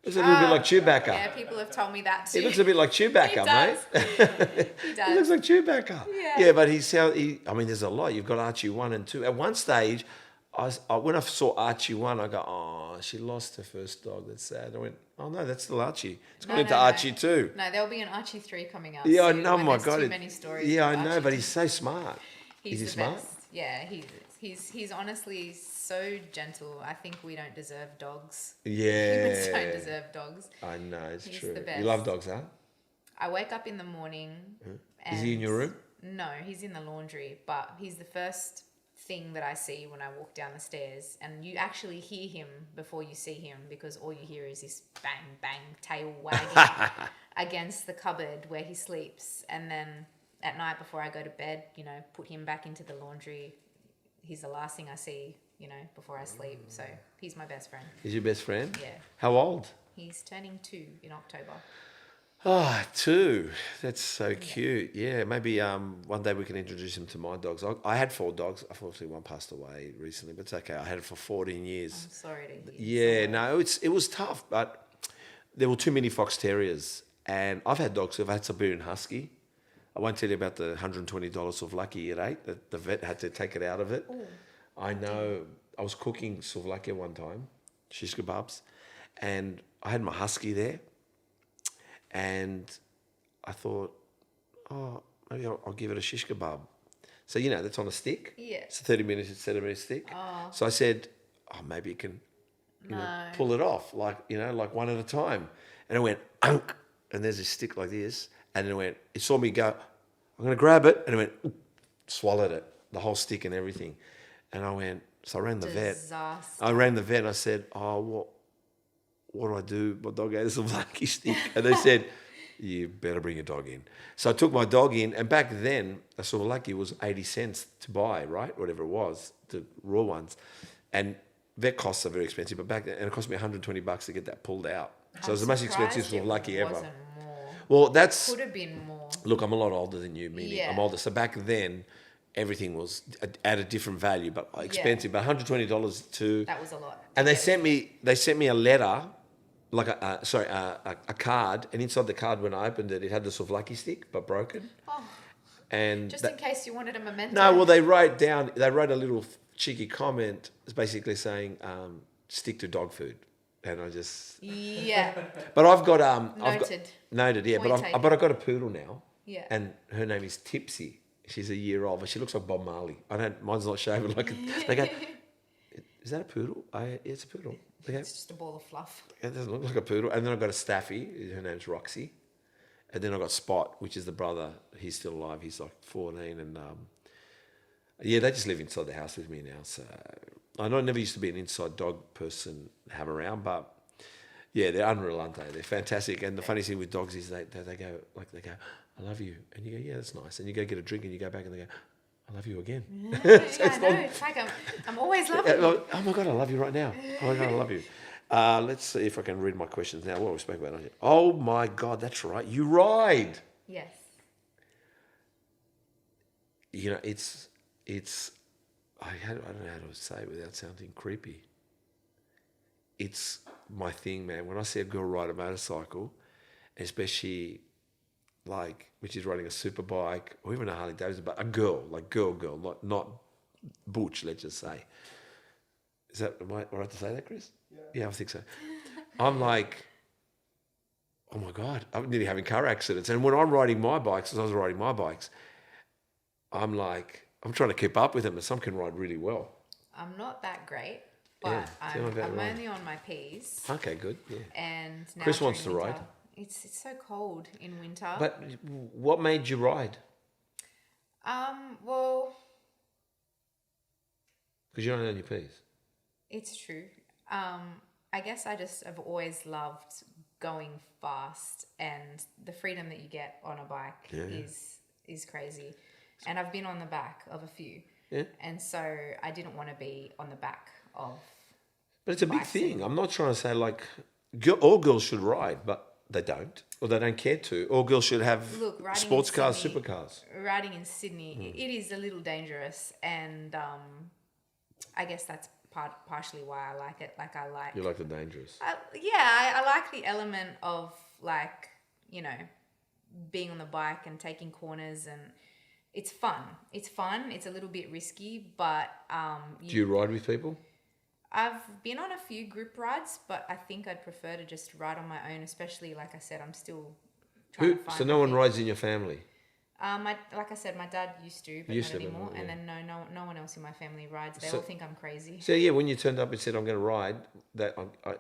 Looks a little bit like Chewbacca. Yeah, people have told me that too. He looks a bit like Chewbacca, mate. He does. He looks like Chewbacca. Yeah. But I mean, there's a lot. You've got Archie 1 and 2. At one stage, when I saw Archie 1, I go, oh, she lost her first dog. That's sad. I went, oh, no, that's still Archie. It's gone into Archie 2. No, there'll be an Archie 3 coming out. Yeah, I soon know, when my there's God. Too many stories. Yeah, I of know, Archie but 2. he's so smart. He's Is he the smart? best. Yeah, he's honestly so gentle. I think we don't deserve dogs. Yeah. Humans don't deserve dogs. I know, it's He's true. the best. You love dogs, huh? I wake up in the morning. Is he in your room? No, he's in the laundry, but he's the first thing that I see when I walk down the stairs, and you actually hear him before you see him, because all you hear is this bang bang tail wagging against the cupboard where he sleeps. And then at night before I go to bed, put him back into the laundry. He's the last thing I see, before I sleep. So he's my best friend. He's your best friend? Yeah. How old? He's turning 2 in October. Oh, 2. That's so cute. Yeah, maybe one day we can introduce him to my dogs. I had 4 dogs. Unfortunately, one passed away recently, but it's okay. I had it for 14 years. I'm sorry to hear. Yeah, no, it was tough, but there were too many fox terriers. And I've had dogs. I've had Siberian Husky. I won't tell you about the $120 of lucky it ate. The vet had to take it out of it. Ooh. I know I was cooking souvlaki one time, shish kebabs, and I had my husky there, and I thought, oh, maybe I'll give it a shish kebab. So, that's on a stick. Yeah. It's a 30-minute stick. Oh. So I said, oh, maybe it can pull it off, like one at a time. And it went, unk, and there's a stick like this. And it saw me go, I'm going to grab it. And it went, swallowed it, the whole stick and everything. And I went, so I rang the vet. I rang the vet and I said, oh, what do I do? My dog ate a souvlaki stick. And they said, you better bring your dog in. So I took my dog in, and back then, a souvlaki was 80 cents to buy, right? Whatever it was, the raw ones. And vet costs are very expensive, but back then, and it cost me $120 to get that pulled out. So it was the most expensive souvlaki ever. Wasn't more. Well, that's... Could have been more. Look, I'm a lot older than you, meaning I'm older. So back then, everything was at a different value, but expensive. But $120 to... That was a lot. And they sent me a letter, like a card, and inside the card, when I opened it, it had the souvlaki stick, but broken. Oh, and just in case you wanted a memento. No, well, they wrote a little cheeky comment, basically saying, stick to dog food. And I just... Yeah. But I've got... Noted. Yeah. But I've got a poodle now. Yeah. And her name is Tipsy. She's a year old, but she looks like Bob Marley. Mine's not shaven like they go, is that a poodle? Yeah, it's a poodle. They go, It's just a ball of fluff. it doesn't look like a poodle. And then I've got a Staffy. Her name's Roxy. And then I've got Spot, which is the brother. He's still alive. He's like 14. And they just live inside the house with me now. So I know I never used to be an inside dog person, have around, but yeah, they're unreal, aren't they? They're fantastic. And the funny thing with dogs is they go, I love you. And you go, yeah, that's nice. And you go get a drink and you go back and they go, I love you again. Yeah, I know. It's like I'm always loving you. Oh my God, I love you right now. Oh my God, I love you. Let's see if I can read my questions now. What we spoke about. Oh my God, that's right. You ride. Yes. It's I don't know how to say it without sounding creepy. It's my thing, man. When I see a girl ride a motorcycle, especially like when she's riding a super bike or even a Harley Davidson, but a girl, like girl, not butch, let's just say. Am I right to say that, Chris? Yeah, I think so. I'm like, oh my God, I'm nearly having car accidents. And when I'm riding my bikes, as I was riding my bikes, I'm like, I'm trying to keep up with them, and some can ride really well. I'm not that great, but I'm only on my P's. Okay, good. Yeah. And now Chris wants to winter, ride. It's so cold in winter. But what made you ride? Well, Because you don't own your P's. It's true. I guess I just have always loved going fast, and the freedom that you get on a bike is crazy. And I've been on the back of a few. Yeah. And so I didn't want to be on the back of... But it's a big thing. I'm not trying to say all girls should ride, but they don't, or they don't care to. All girls should have sports cars, supercars. Riding in Sydney, it is a little dangerous, and I guess that's partially why I like it. You like the dangerous. I like the element of being on the bike and taking corners, and it's fun. It's a little bit risky, but do you ride with people? I've been on a few group rides, but I think I'd prefer to just ride on my own, especially, like I said, I'm still trying to find... So no one rides in your family? Like I said, my dad used to, but not anymore. And then no one else in my family rides. They all think I'm crazy. So yeah, when you turned up and said I'm going to ride,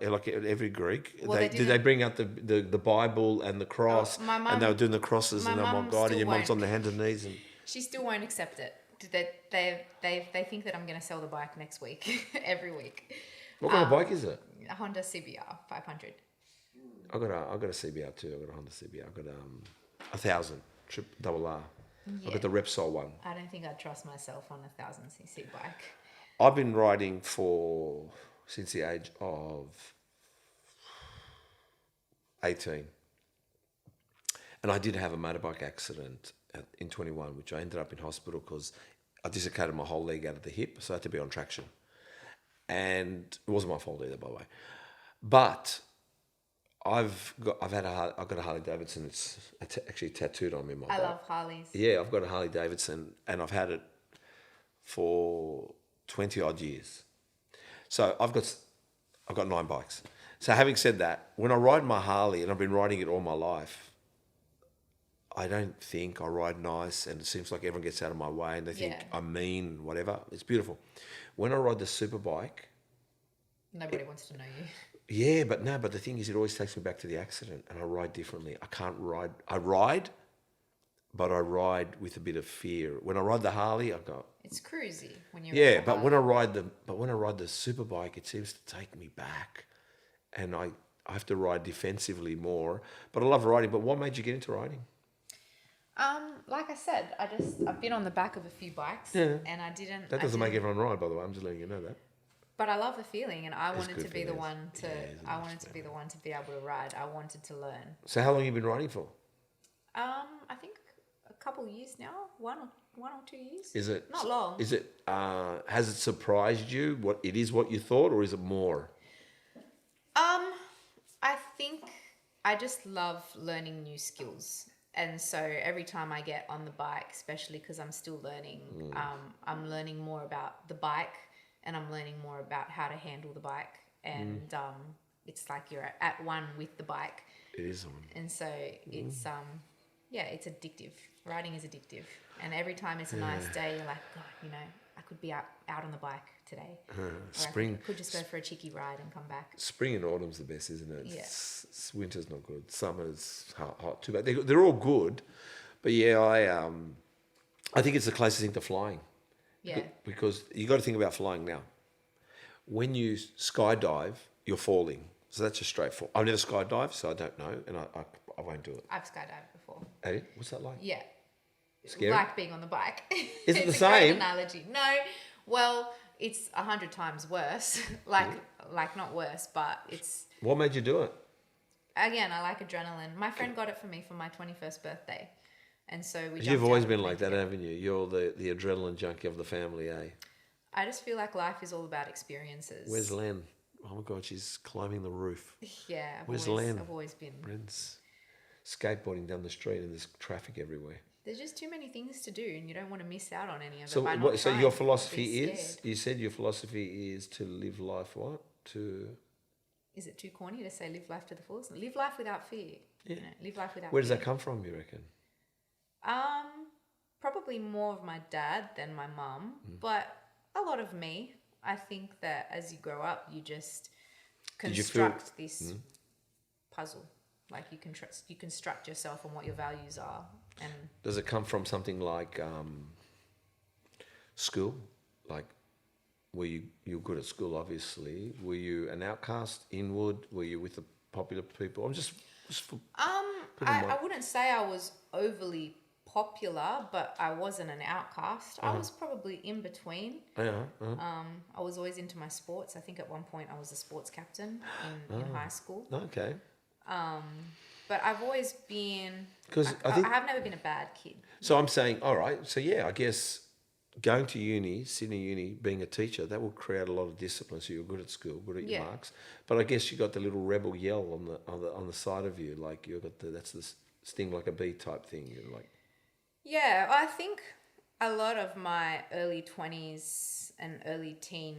like every Greek, did they bring out the Bible and the cross, and they were doing the crosses, and oh my God, and your mum's on the hands and knees, and she still won't accept it. They think that I'm going to sell the bike next week, every week. What kind of bike is it? A Honda CBR 500. I got a CBR too. I got a Honda CBR. I got 1,000 double R. I got the Repsol one. I don't think I'd trust myself on 1,000cc bike. I've been riding since the age of 18, and I did have a motorbike accident in 21, which I ended up in hospital because I dislocated my whole leg out of the hip, so I had to be on traction. And it wasn't my fault either, by the way. But I've got a Harley Davidson. It's actually tattooed on me. I love Harleys. Yeah, I've got a Harley Davidson, and I've had it for 20 odd years. So I've got 9 bikes. So having said that, when I ride my Harley, and I've been riding it all my life, I don't think I ride nice, and it seems like everyone gets out of my way and they think I'm mean, whatever. It's beautiful. When I ride the super bike, Nobody wants to know you. yeah, but the thing is, it always takes me back to the accident, and I ride differently. I can't ride. I ride, but I ride with a bit of fear. When I ride the Harley, I go. It's cruisy when you're. Yeah, but when I ride the super bike, it seems to take me back, and I have to ride defensively more. But I love riding. But what made you get into riding? Like I said, I've been on the back of a few bikes, and I didn't. That doesn't make everyone ride, by the way. I'm just letting you know that. But I love the feeling, and I wanted to be the feeling. one to. I wanted to be the one to be able to ride. I wanted to learn. So how long have you been riding for? I think a couple of years now. One or 2 years. Is it not long? Is it? Has it surprised you? What it is? What you thought, or is it more? I think I just love learning new skills. And so every time I get on the bike, especially because I'm still learning, I'm learning more about the bike, and I'm learning more about how to handle the bike. And it's like you're at one with the bike. It is on. And so it's it's addictive. Riding is addictive. And every time it's a nice day, you're like, God, I could be out on the bike today. Spring. I could just go for a cheeky ride and come back. Spring and autumn's the best, isn't it? Yeah. Winter's not good. Summer's hot too bad. They're all good, but yeah, I think it's the closest thing to flying. Yeah. Because you got to think about flying now. When you skydive, you're falling. So that's just straightforward. I've never skydived, so I don't know, and I won't do it. I've skydived before. Have you? What's that like? Yeah. Scary? Like being on the bike. Is it the It's a great same? analogy. No. Well, it's 100 times worse. like not worse, but it's... What made you do it? Again, I like adrenaline. My friend got it for me for my 21st birthday. And so we You've always been like that, haven't you? You're the adrenaline junkie of the family, eh? I just feel like life is all about experiences. Where's Len? Oh my God, she's climbing the roof. Yeah. Where's Len? I've always been... Len's skateboarding down the street and there's traffic everywhere. There's just too many things to do, and you don't want to miss out on any of it. So, by not so trying. your philosophy Be is? scared. You said your philosophy is to live life what? Is it too corny to say live life to the fullest? Live life without fear. Yeah. Live life without Where does fear. that come from, you reckon? Probably more of my dad than my mum, but a lot of me. I think that as you grow up, you just construct this puzzle. Like you construct yourself on what your values are. And Does it come from something like school? Like, were you're good at school, obviously. Were you an outcast, inward? Were you with the popular people? I'm just I wouldn't say I was overly popular, but I wasn't an outcast. I was probably in between. I was always into my sports. I think at one point I was a sports captain in high school. Okay. But I've always been... Because I have never been a bad kid. So I'm saying, all right, so yeah, I guess going to uni, Sydney Uni, being a teacher, that will create a lot of discipline. So you're good at school, good at your marks. But I guess you got the little rebel yell on the side of you, like you've got that's the sting like a bee type thing. You're like... Yeah, I think a lot of my early 20s and early teen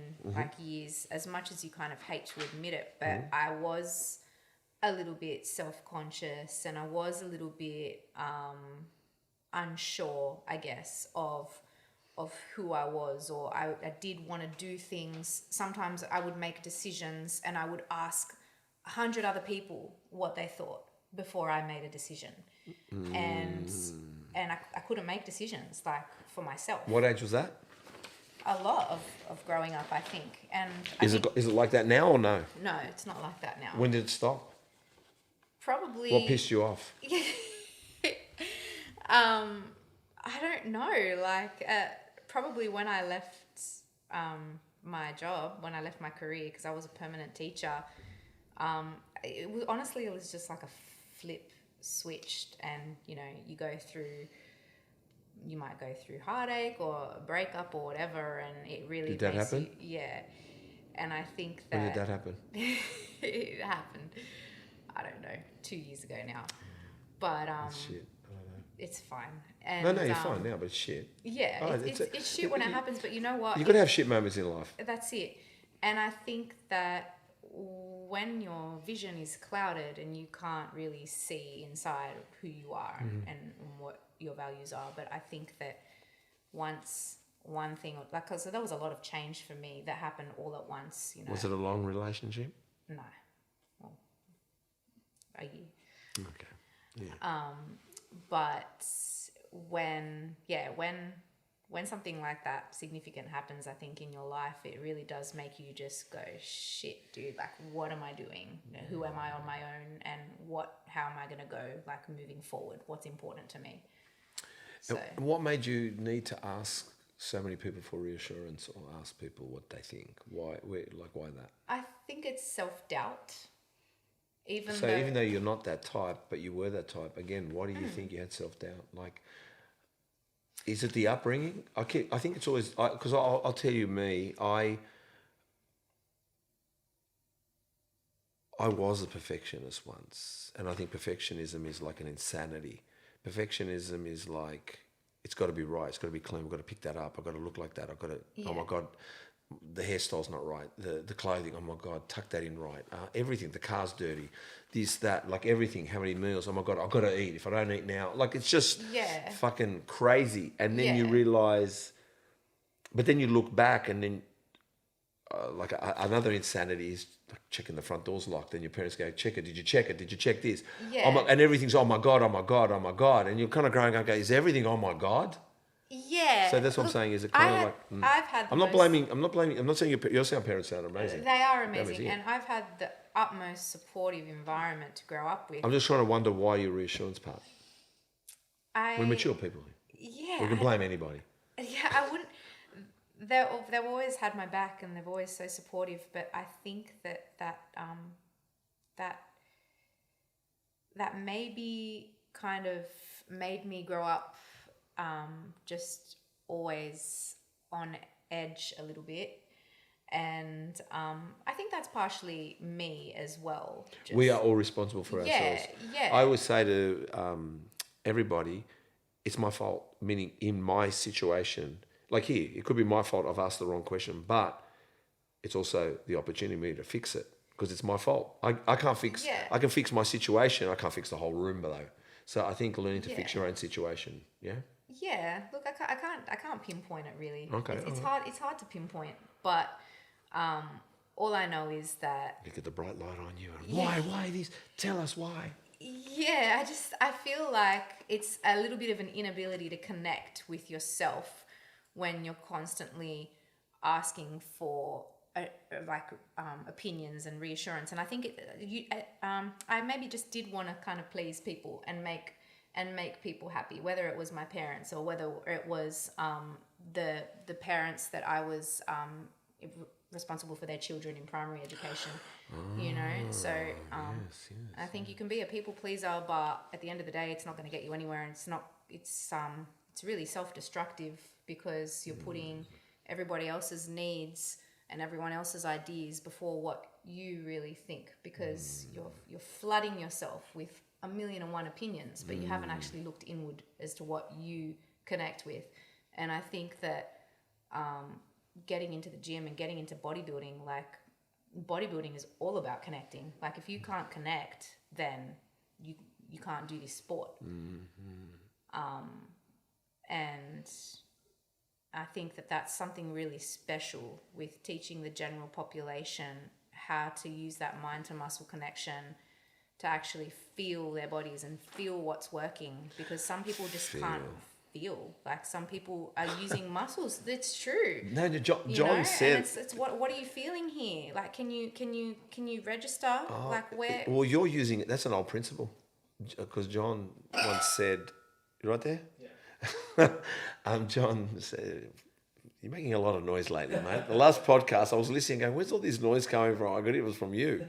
years, as much as you kind of hate to admit it, but I was a little bit self-conscious and I was a little bit unsure, I guess, of who I was, or I did want to do things. Sometimes I would make decisions and I would ask 100 other people what they thought before I made a decision. And I couldn't make decisions like for myself. What age was that? A lot of growing up, I think. And Is it like that now or no? No, it's not like that now. When did it stop? Probably... What pissed you off? I don't know. Like, probably when I left my job, when I left my career, because I was a permanent teacher, it was just like a flip switched, and you might go through heartache or a breakup or whatever, and it really did that happen? Yeah. And I think that... When did that happen? It happened, I don't know, 2 years ago now. But Shit, I don't know. it's fine. And, No, you're fine now, but it's shit. Yeah, Oh, it's shit when it happens, but you know what? You've got to have shit moments in life. That's it. And I think that when your vision is clouded and you can't really see inside who you are and what your values are, but I think that once one thing, like, cause there was a lot of change for me that happened all at once, you know. Was it a long relationship? No. Well, a year. Okay. Yeah. But when something like that significant happens, I think in your life, it really does make you just go, shit, dude, like, what am I doing? Who am I on my own? And how am I going to go, like, moving forward? What's important to me? So, And what made you need to ask so many people for reassurance or ask people what they think? Why that? I think it's self-doubt. Even though you're not that type, but you were that type, again, why do you think you had self-doubt? Like, is it the upbringing? I think it's always, because I'll tell you me, I was a perfectionist once, and I think perfectionism is like an insanity. Perfectionism is like, it's got to be right, it's got to be clean, we've got to pick that up, I've got to look like that, I've got to, oh my God, the hairstyle's not right, the clothing, oh my God, tuck that in right, everything, the car's dirty, this, that, like everything, how many meals, oh my God, I've got to eat, if I don't eat now, like it's just fucking crazy. And then you realise, but then you look back and then another insanity is like checking the front door's locked, and your parents go, check it, did you check it, did you check this? And everything's, oh my God, oh my God, oh my God, and you're kind of growing up, go, is everything oh my God? Yeah. So that's what I'm saying. Is it kind of like? I've had. I'm not blaming. I'm not saying your parents sound amazing. They are amazing, and I've had the utmost supportive environment to grow up with. I'm just trying to wonder why your reassurance part. We're mature people. Yeah. We can blame anybody. Yeah, I wouldn't. They've always had my back, and they're always so supportive. But I think that maybe kind of made me grow up. Just always on edge a little bit. And I think that's partially me as well. We are all responsible for ourselves. Yeah. I always say to everybody, it's my fault, meaning in my situation, like here, it could be my fault, I've asked the wrong question, but it's also the opportunity to fix it because it's my fault. I can't fix, I can fix my situation, I can't fix the whole room though. So I think learning to fix your own situation, Yeah, look, I can't pinpoint it really. Okay, it's hard to pinpoint, but all I know is that look at the bright light on you and why this? Tell us why. Yeah, I feel like it's a little bit of an inability to connect with yourself when you're constantly asking for opinions and reassurance, and I think I maybe just did want to kind of please people and make people happy, whether it was my parents or whether it was the parents that I was responsible for their children in primary education, you know. So yes. I think you can be a people pleaser, but at the end of the day, it's not going to get you anywhere, and it's really self-destructive because you're putting everybody else's needs and everyone else's ideas before what you really think, because you're flooding yourself with 1,000,001 opinions, but you haven't actually looked inward as to what you connect with. And I think that getting into the gym and getting into bodybuilding, like bodybuilding is all about connecting. Like if you can't connect, then you can't do this sport. And I think that that's something really special with teaching the general population how to use that mind to muscle connection to actually feel their bodies and feel what's working, because some people just can't feel. Like some people are using muscles. That's true. No, John said. And it's what are you feeling here? Like can you register like where? Well, you're using it. That's an old principle, because John once said, you right there? Yeah. John said, you're making a lot of noise lately, mate. The last podcast I was listening going, where's all this noise coming from? I got it was from you.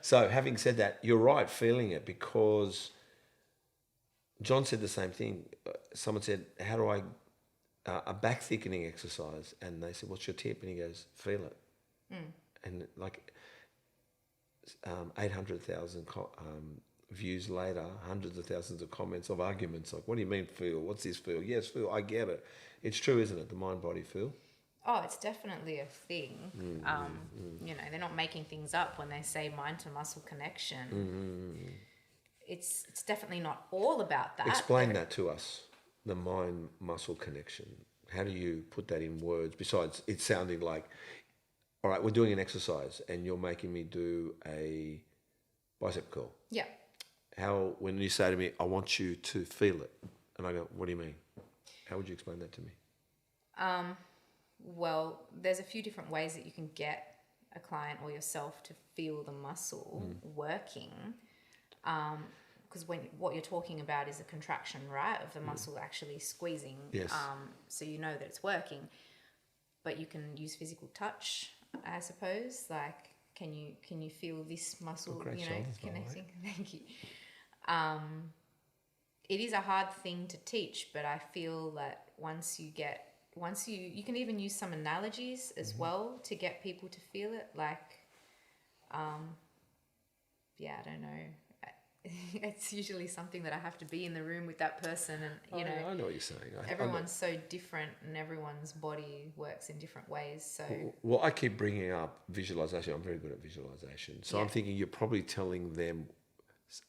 So having said that, you're right, feeling it, because John said the same thing. Someone said, how do I, a back thickening exercise? And they said, what's your tip? And he goes, feel it. And like 800,000 views later, hundreds of thousands of comments of arguments like, what do you mean feel? What's this feel? Yes, feel, I get it. It's true, isn't it? The mind-body feel. Oh, it's definitely a thing. You know, they're not making things up when they say mind to muscle connection. It's definitely not all about that. Explain that to us, the mind-muscle connection. How do you put that in words? Besides, it's sounding like, all right, we're doing an exercise and you're making me do a bicep curl. Yeah. How, when you say to me, I want you to feel it, and I go, what do you mean? How would you explain that to me? Well, there's a few different ways that you can get a client or yourself to feel the muscle working. Because what you're talking about is a contraction, right, of the muscle actually squeezing. Yes. So you know that it's working. But you can use physical touch, I suppose. Like, can you feel this muscle, great shoulders, connecting? Thank you. It is a hard thing to teach, but I feel that once you can even use some analogies as well to get people to feel it. Like, I don't know. It's usually something that I have to be in the room with that person, and I know what you're saying. Everyone's so different, and everyone's body works in different ways. So, well, I keep bringing up visualization. I'm very good at visualization, so I'm thinking you're probably telling them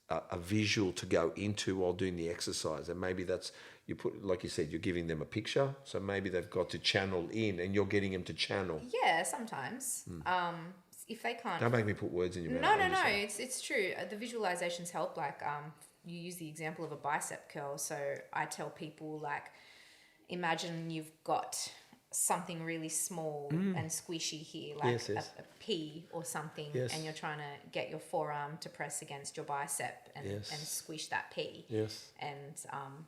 a visual to go into while doing the exercise, and maybe that's, you put, like you said, you're giving them a picture, so maybe they've got to channel in, and you're getting them to channel. Yeah, sometimes. If they can't, don't make me put words in your no, mouth. no, it's true. The visualizations help. Like, you use the example of a bicep curl. So I tell people, like, imagine you've got something really small and squishy here, like a pea or something, and you're trying to get your forearm to press against your bicep and squish that pea. Yes. And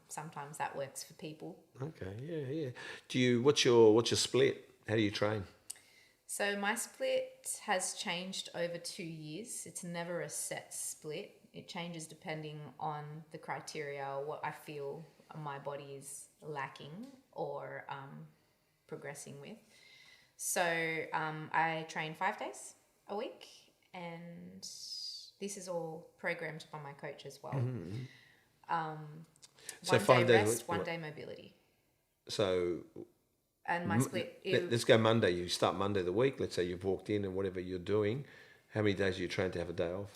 sometimes that works for people. Okay, yeah. What's your split? How do you train? So my split has changed over 2 years. It's never a set split. It changes depending on the criteria, what I feel my body is lacking or progressing with. So I train 5 days a week, and this is all programmed by my coach as well. So 1 day rest, 1 day mobility. So... And my split... Let's go Monday. You start Monday the week. Let's say you've walked in and whatever you're doing. How many days do you train to have a day off?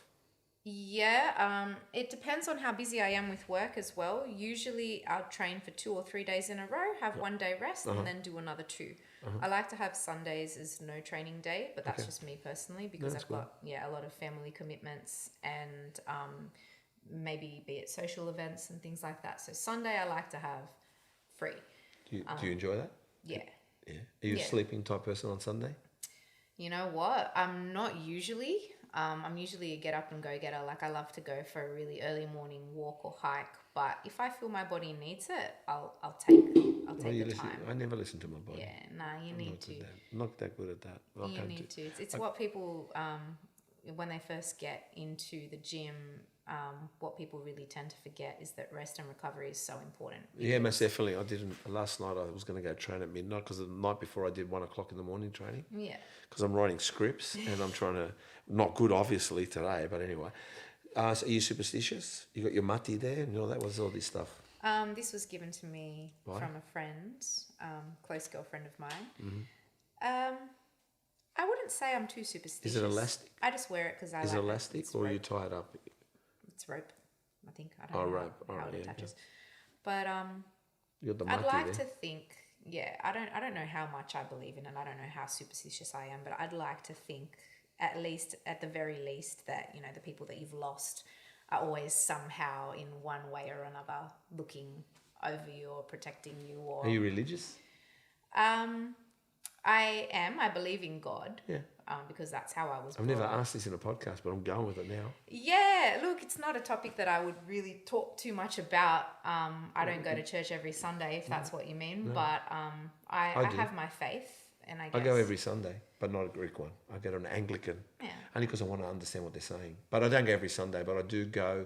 Yeah, it depends on how busy I am with work as well. Usually I'll train for 2 or 3 days in a row, have 1 day rest, and then do another 2. I like to have Sundays as no training day, but that's just me personally, because I've got a lot of family commitments and maybe be it social events and things like that. So Sunday I like to have free. Do you enjoy that? Yeah. Yeah. Are you a sleeping type person on Sunday? You know what? I'm not usually. I'm usually a get up and go getter. Like, I love to go for a really early morning walk or hike. But if I feel my body needs it, I'll take the time. I never listen to my body. Yeah, you need to. I'm not that good at that. You need to. It's what people, when they first get into the gym, what people really tend to forget is that rest and recovery is so important. Yeah, most definitely. Last night I was going to go train at midnight, because the night before I did 1 o'clock in the morning training. Yeah. Because I'm writing scripts and I'm trying to, not good obviously today, but anyway. So are you superstitious? You got your mati there and all that? Was all this stuff? This was given to me from a friend, close girlfriend of mine. I wouldn't say I'm too superstitious. Is it elastic? I just wear it because I like it. Is it elastic, or are you tied up? It's rope, I think. I don't know how it attaches. But I'd like to think, I don't know how much I believe in it. I don't know how superstitious I am, but I'd like to think, at the very least, that, the people that you've lost are always somehow in one way or another looking over you or protecting you. Or are you religious? I am. I believe in God. Yeah. Because that's how I was I've never asked this in a podcast, but I'm going with it now. Yeah, look, it's not a topic that I would really talk too much about. I don't go to church every Sunday, if that's what you mean, but I have my faith, and I go every Sunday, but not a Greek one. I go to an Anglican, only because I want to understand what they're saying. But I don't go every Sunday, but I do go,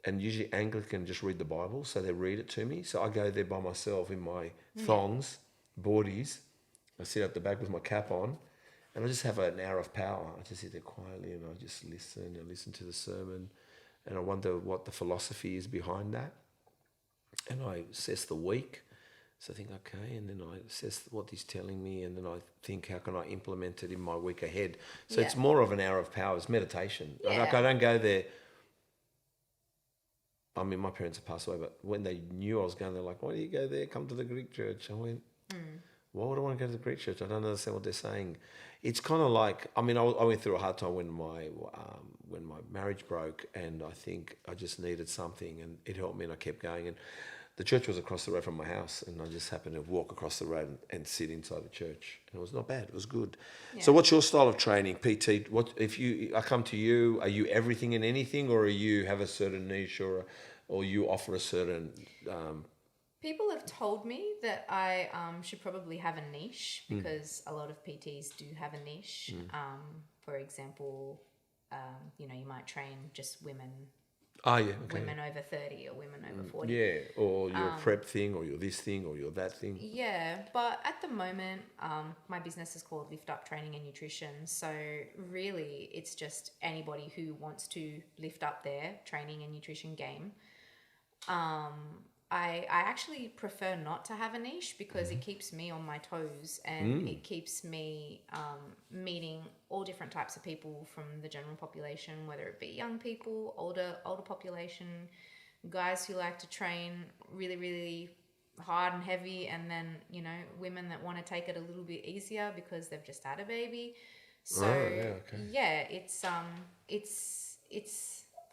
and usually Anglican just read the Bible, so they read it to me. So I go there by myself in my thongs, boardies. I sit at the back with my cap on, and I just have an hour of power. I just sit there quietly and I just listen to the sermon, and I wonder what the philosophy is behind that. And I assess the week. So I think, okay, and then I assess what he's telling me, and then I think, how can I implement it in my week ahead? So it's more of an hour of power. It's meditation. Yeah. Like, I don't go there. I mean, my parents have passed away, but when they knew I was going, they're like, why do you go there? Come to the Greek church. I went, why would I want to go to the Greek church? I don't understand what they're saying. It's kind of like, I mean, I went through a hard time when my marriage broke, and I think I just needed something, and it helped me, and I kept going. And the church was across the road from my house, and I just happened to walk across the road and sit inside the church, and it was not bad. It was good. Yeah. So, what's your style of training, PT? What if I come to you? Are you everything and anything, or you have a certain niche, or you offer a certain? People have told me that I should probably have a niche, because a lot of PTs do have a niche. For example, you might train just women. Oh, yeah. Okay. Women over 30 or women over 40. Yeah, or you're a prep thing, or you're this thing, or you're that thing. Yeah, but at the moment, my business is called LiftUp Training and Nutrition. So really, it's just anybody who wants to lift up their training and nutrition game. I actually prefer not to have a niche, because it keeps me on my toes, and it keeps me meeting all different types of people from the general population, whether it be young people, older population, guys who like to train really, really hard and heavy, and then, women that want to take it a little bit easier because they've just had a baby. So it's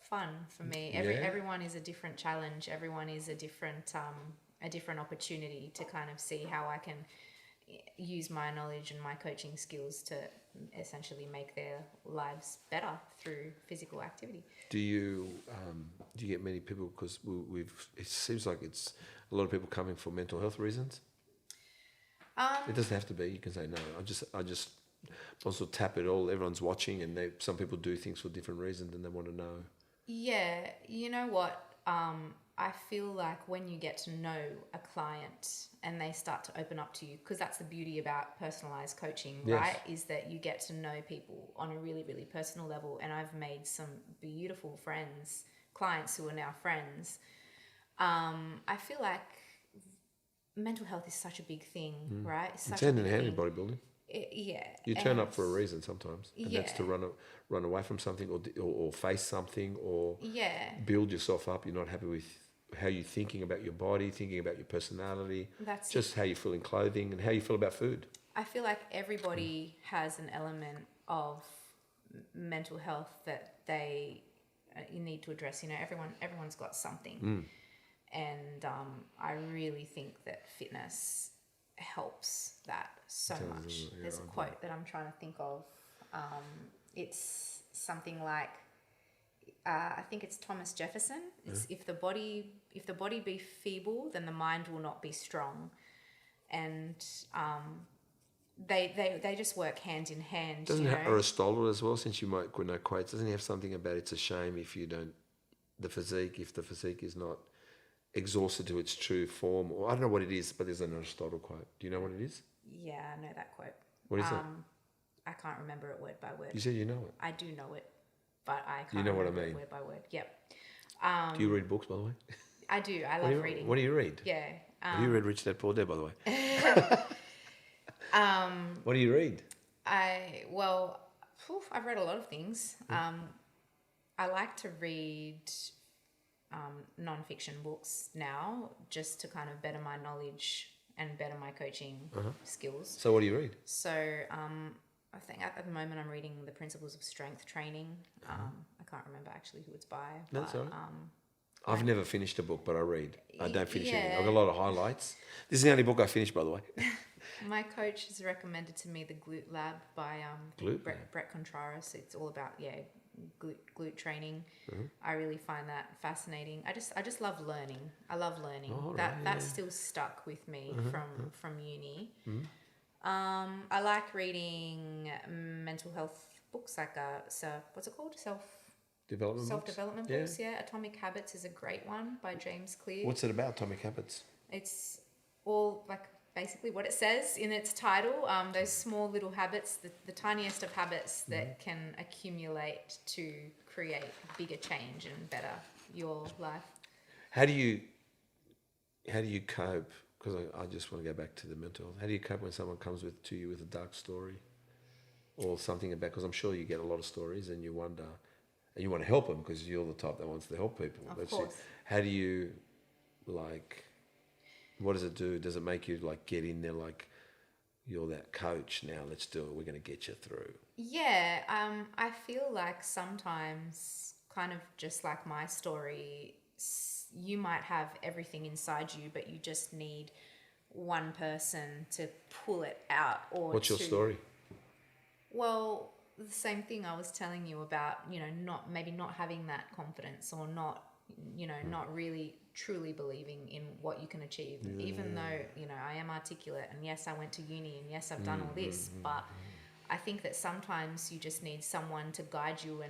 fun for me. Everyone is a different challenge. Everyone is a different opportunity to kind of see how I can use my knowledge and my coaching skills to essentially make their lives better through physical activity. Do you get many people, because it seems like it's a lot of people coming for mental health reasons? It doesn't have to be. You can say no. I just also tap it all. Everyone's watching, and some people do things for different reasons, and they want to know. Yeah, you know what? I feel like when you get to know a client and they start to open up to you, because that's the beauty about personalized coaching, right? Is that you get to know people on a really, really personal level. And I've made some beautiful clients who are now friends. I feel like mental health is such a big thing, right? It's hand in hand in bodybuilding. You turn up for a reason sometimes, and that's to run away from something, or face something, or build yourself up. You're not happy with how you're thinking about your body, thinking about your personality, how you feel in clothing, and how you feel about food. I feel like everybody has an element of mental health that you need to address. Everyone's got something, and I really think that fitness helps that so much. There's a quote that I'm trying to think of. It's something like, I think it's Thomas Jefferson. It's if the body be feeble, then the mind will not be strong. And they just work hand in hand. Doesn't Aristotle as well, since you might know quotes, doesn't he have something about it's a shame if you don't, if the physique is not exhausted to its true form, or I don't know what it is, but there's an Aristotle quote. Do you know what it is? Yeah, I know that quote. What is it? I can't remember it word by word. You said you know it. I do know it, but I can't you know remember what I mean? it word by word. Yep. Do you read books, by the way? I do. I love reading. What do you read? Yeah. Have you read Rich Dad Poor Dad, by the way? What do you read? I've read a lot of things. I like to read non-fiction books now, just to kind of better my knowledge and better my coaching skills. So what do you read? So I think at the moment I'm reading The Principles of Strength Training. I can't remember actually who it's by. That's all right. I've never finished a book, but I read. I don't finish anything. I've got a lot of highlights. This is the only book I finished, by the way. My coach has recommended to me the Glute Lab by Brett Contreras. It's all about glute training. I really find that fascinating. I just love learning. I love learning. That's still stuck with me from uni. I like reading mental health books, like what's it called? Self-development books. Yeah. Atomic Habits is a great one by James Clear. What's it about, Atomic Habits? It's all like basically what it says in its title. Those small little habits, the tiniest of habits that can accumulate to create bigger change and better your life. How do you cope? Because I just want to go back to the mental health. How do you cope when someone comes to you with a dark story or something about? Because I'm sure you get a lot of stories, and you wonder, and you want to help them because you're the type that wants to help people. Of course. How do you, like, what does it do? Does it make you like get in there like you're that coach now? Let's do it. We're going to get you through. Yeah, I feel like sometimes, kind of just like my story, you might have everything inside you, but you just need one person to pull it out. Or what's your story? Well, the same thing I was telling you about, not having that confidence, or not really truly believing in what you can achieve. Even though, I am articulate, and yes, I went to uni, and yes, I've done all this, but I think that sometimes you just need someone to guide you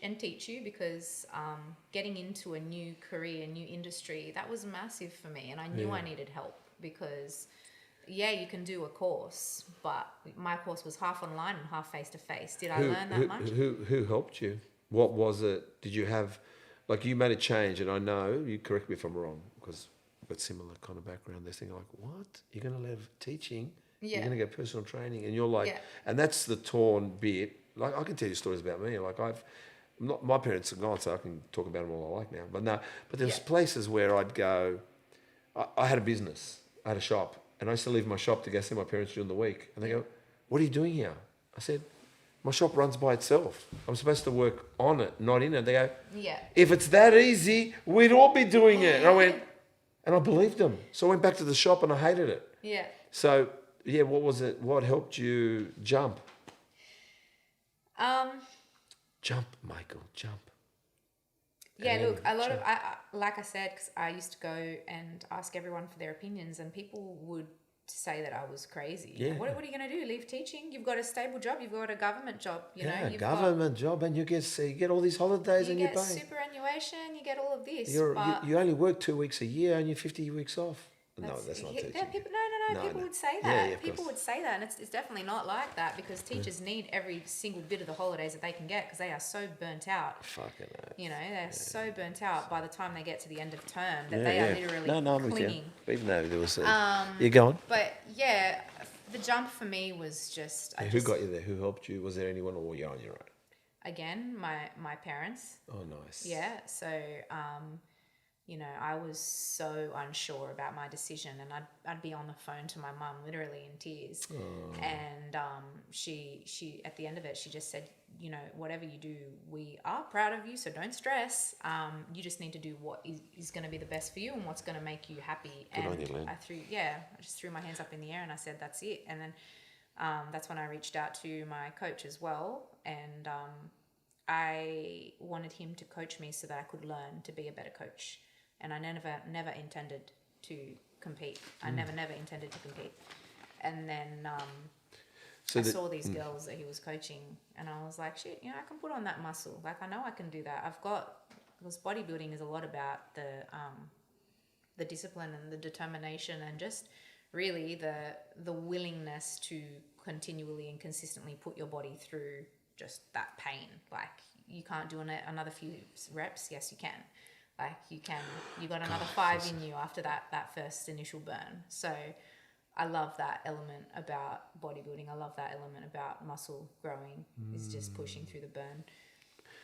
and teach you, because getting into a new career, a new industry, that was massive for me, and I knew I needed help, because you can do a course, but my course was half online and half face to face. Did I learn that much? Who helped you? What was it? Did you have, like, you made a change, and I know, you correct me if I'm wrong, because I've got similar kind of background. They're thinking like, what? You're going to leave teaching? You're going to get personal training, and you're like, and that's the torn bit. Like, I can tell you stories about me. Like, my parents are gone, so I can talk about them all I like now. But there's places where I'd go. I had a business. I had a shop, and I used to leave my shop to go see my parents during the week. And they go, "What are you doing here?" I said, "My shop runs by itself. I'm supposed to work on it, not in it." They go, "If it's that easy, we'd all be doing it." And I went, and I believed them. So I went back to the shop, and I hated it. Yeah. So, what was it? What helped you jump? Jump, Michael, jump. Yeah, look, a lot of, like I said, because I used to go and ask everyone for their opinions, and people would say that I was crazy. Yeah. What are you going to do? Leave teaching? You've got a stable job. You've got a government job. You've job, and you get all these holidays, and you get superannuation. You get all of this. You only work 2 weeks a year, and you're 50 weeks off. No, that's not teaching. People would say that. People would say that, and it's definitely not like that, because teachers need every single bit of the holidays that they can get, because they are so burnt out. Fucking hell. They're so burnt out by the time they get to the end of term that they are literally clinging. Even though there was you're going. But the jump for me was just. Who got you there? Who helped you? Was there anyone, or were you on your own? Again, my parents. Oh, nice. Yeah. So. I was so unsure about my decision, and I'd be on the phone to my mum, literally in tears. Oh. And she at the end of it, she just said, whatever you do, we are proud of you, so don't stress. You just need to do what is going to be the best for you and what's going to make you happy. Good on you, Lynn. I just threw my hands up in the air, and I said, that's it. And then that's when I reached out to my coach as well, and I wanted him to coach me so that I could learn to be a better coach. And I never intended to compete. I never intended to compete. And then I saw these girls that he was coaching, and I was like, shit, I can put on that muscle. Like, I know I can do that. Because bodybuilding is a lot about the discipline and the determination, and just really the willingness to continually and consistently put your body through just that pain. Like, you can't do another few reps. Yes, you can. Like, you got another 5 in you after that first initial burn. So I love that element about bodybuilding. I love that element about muscle growing, is just pushing through the burn.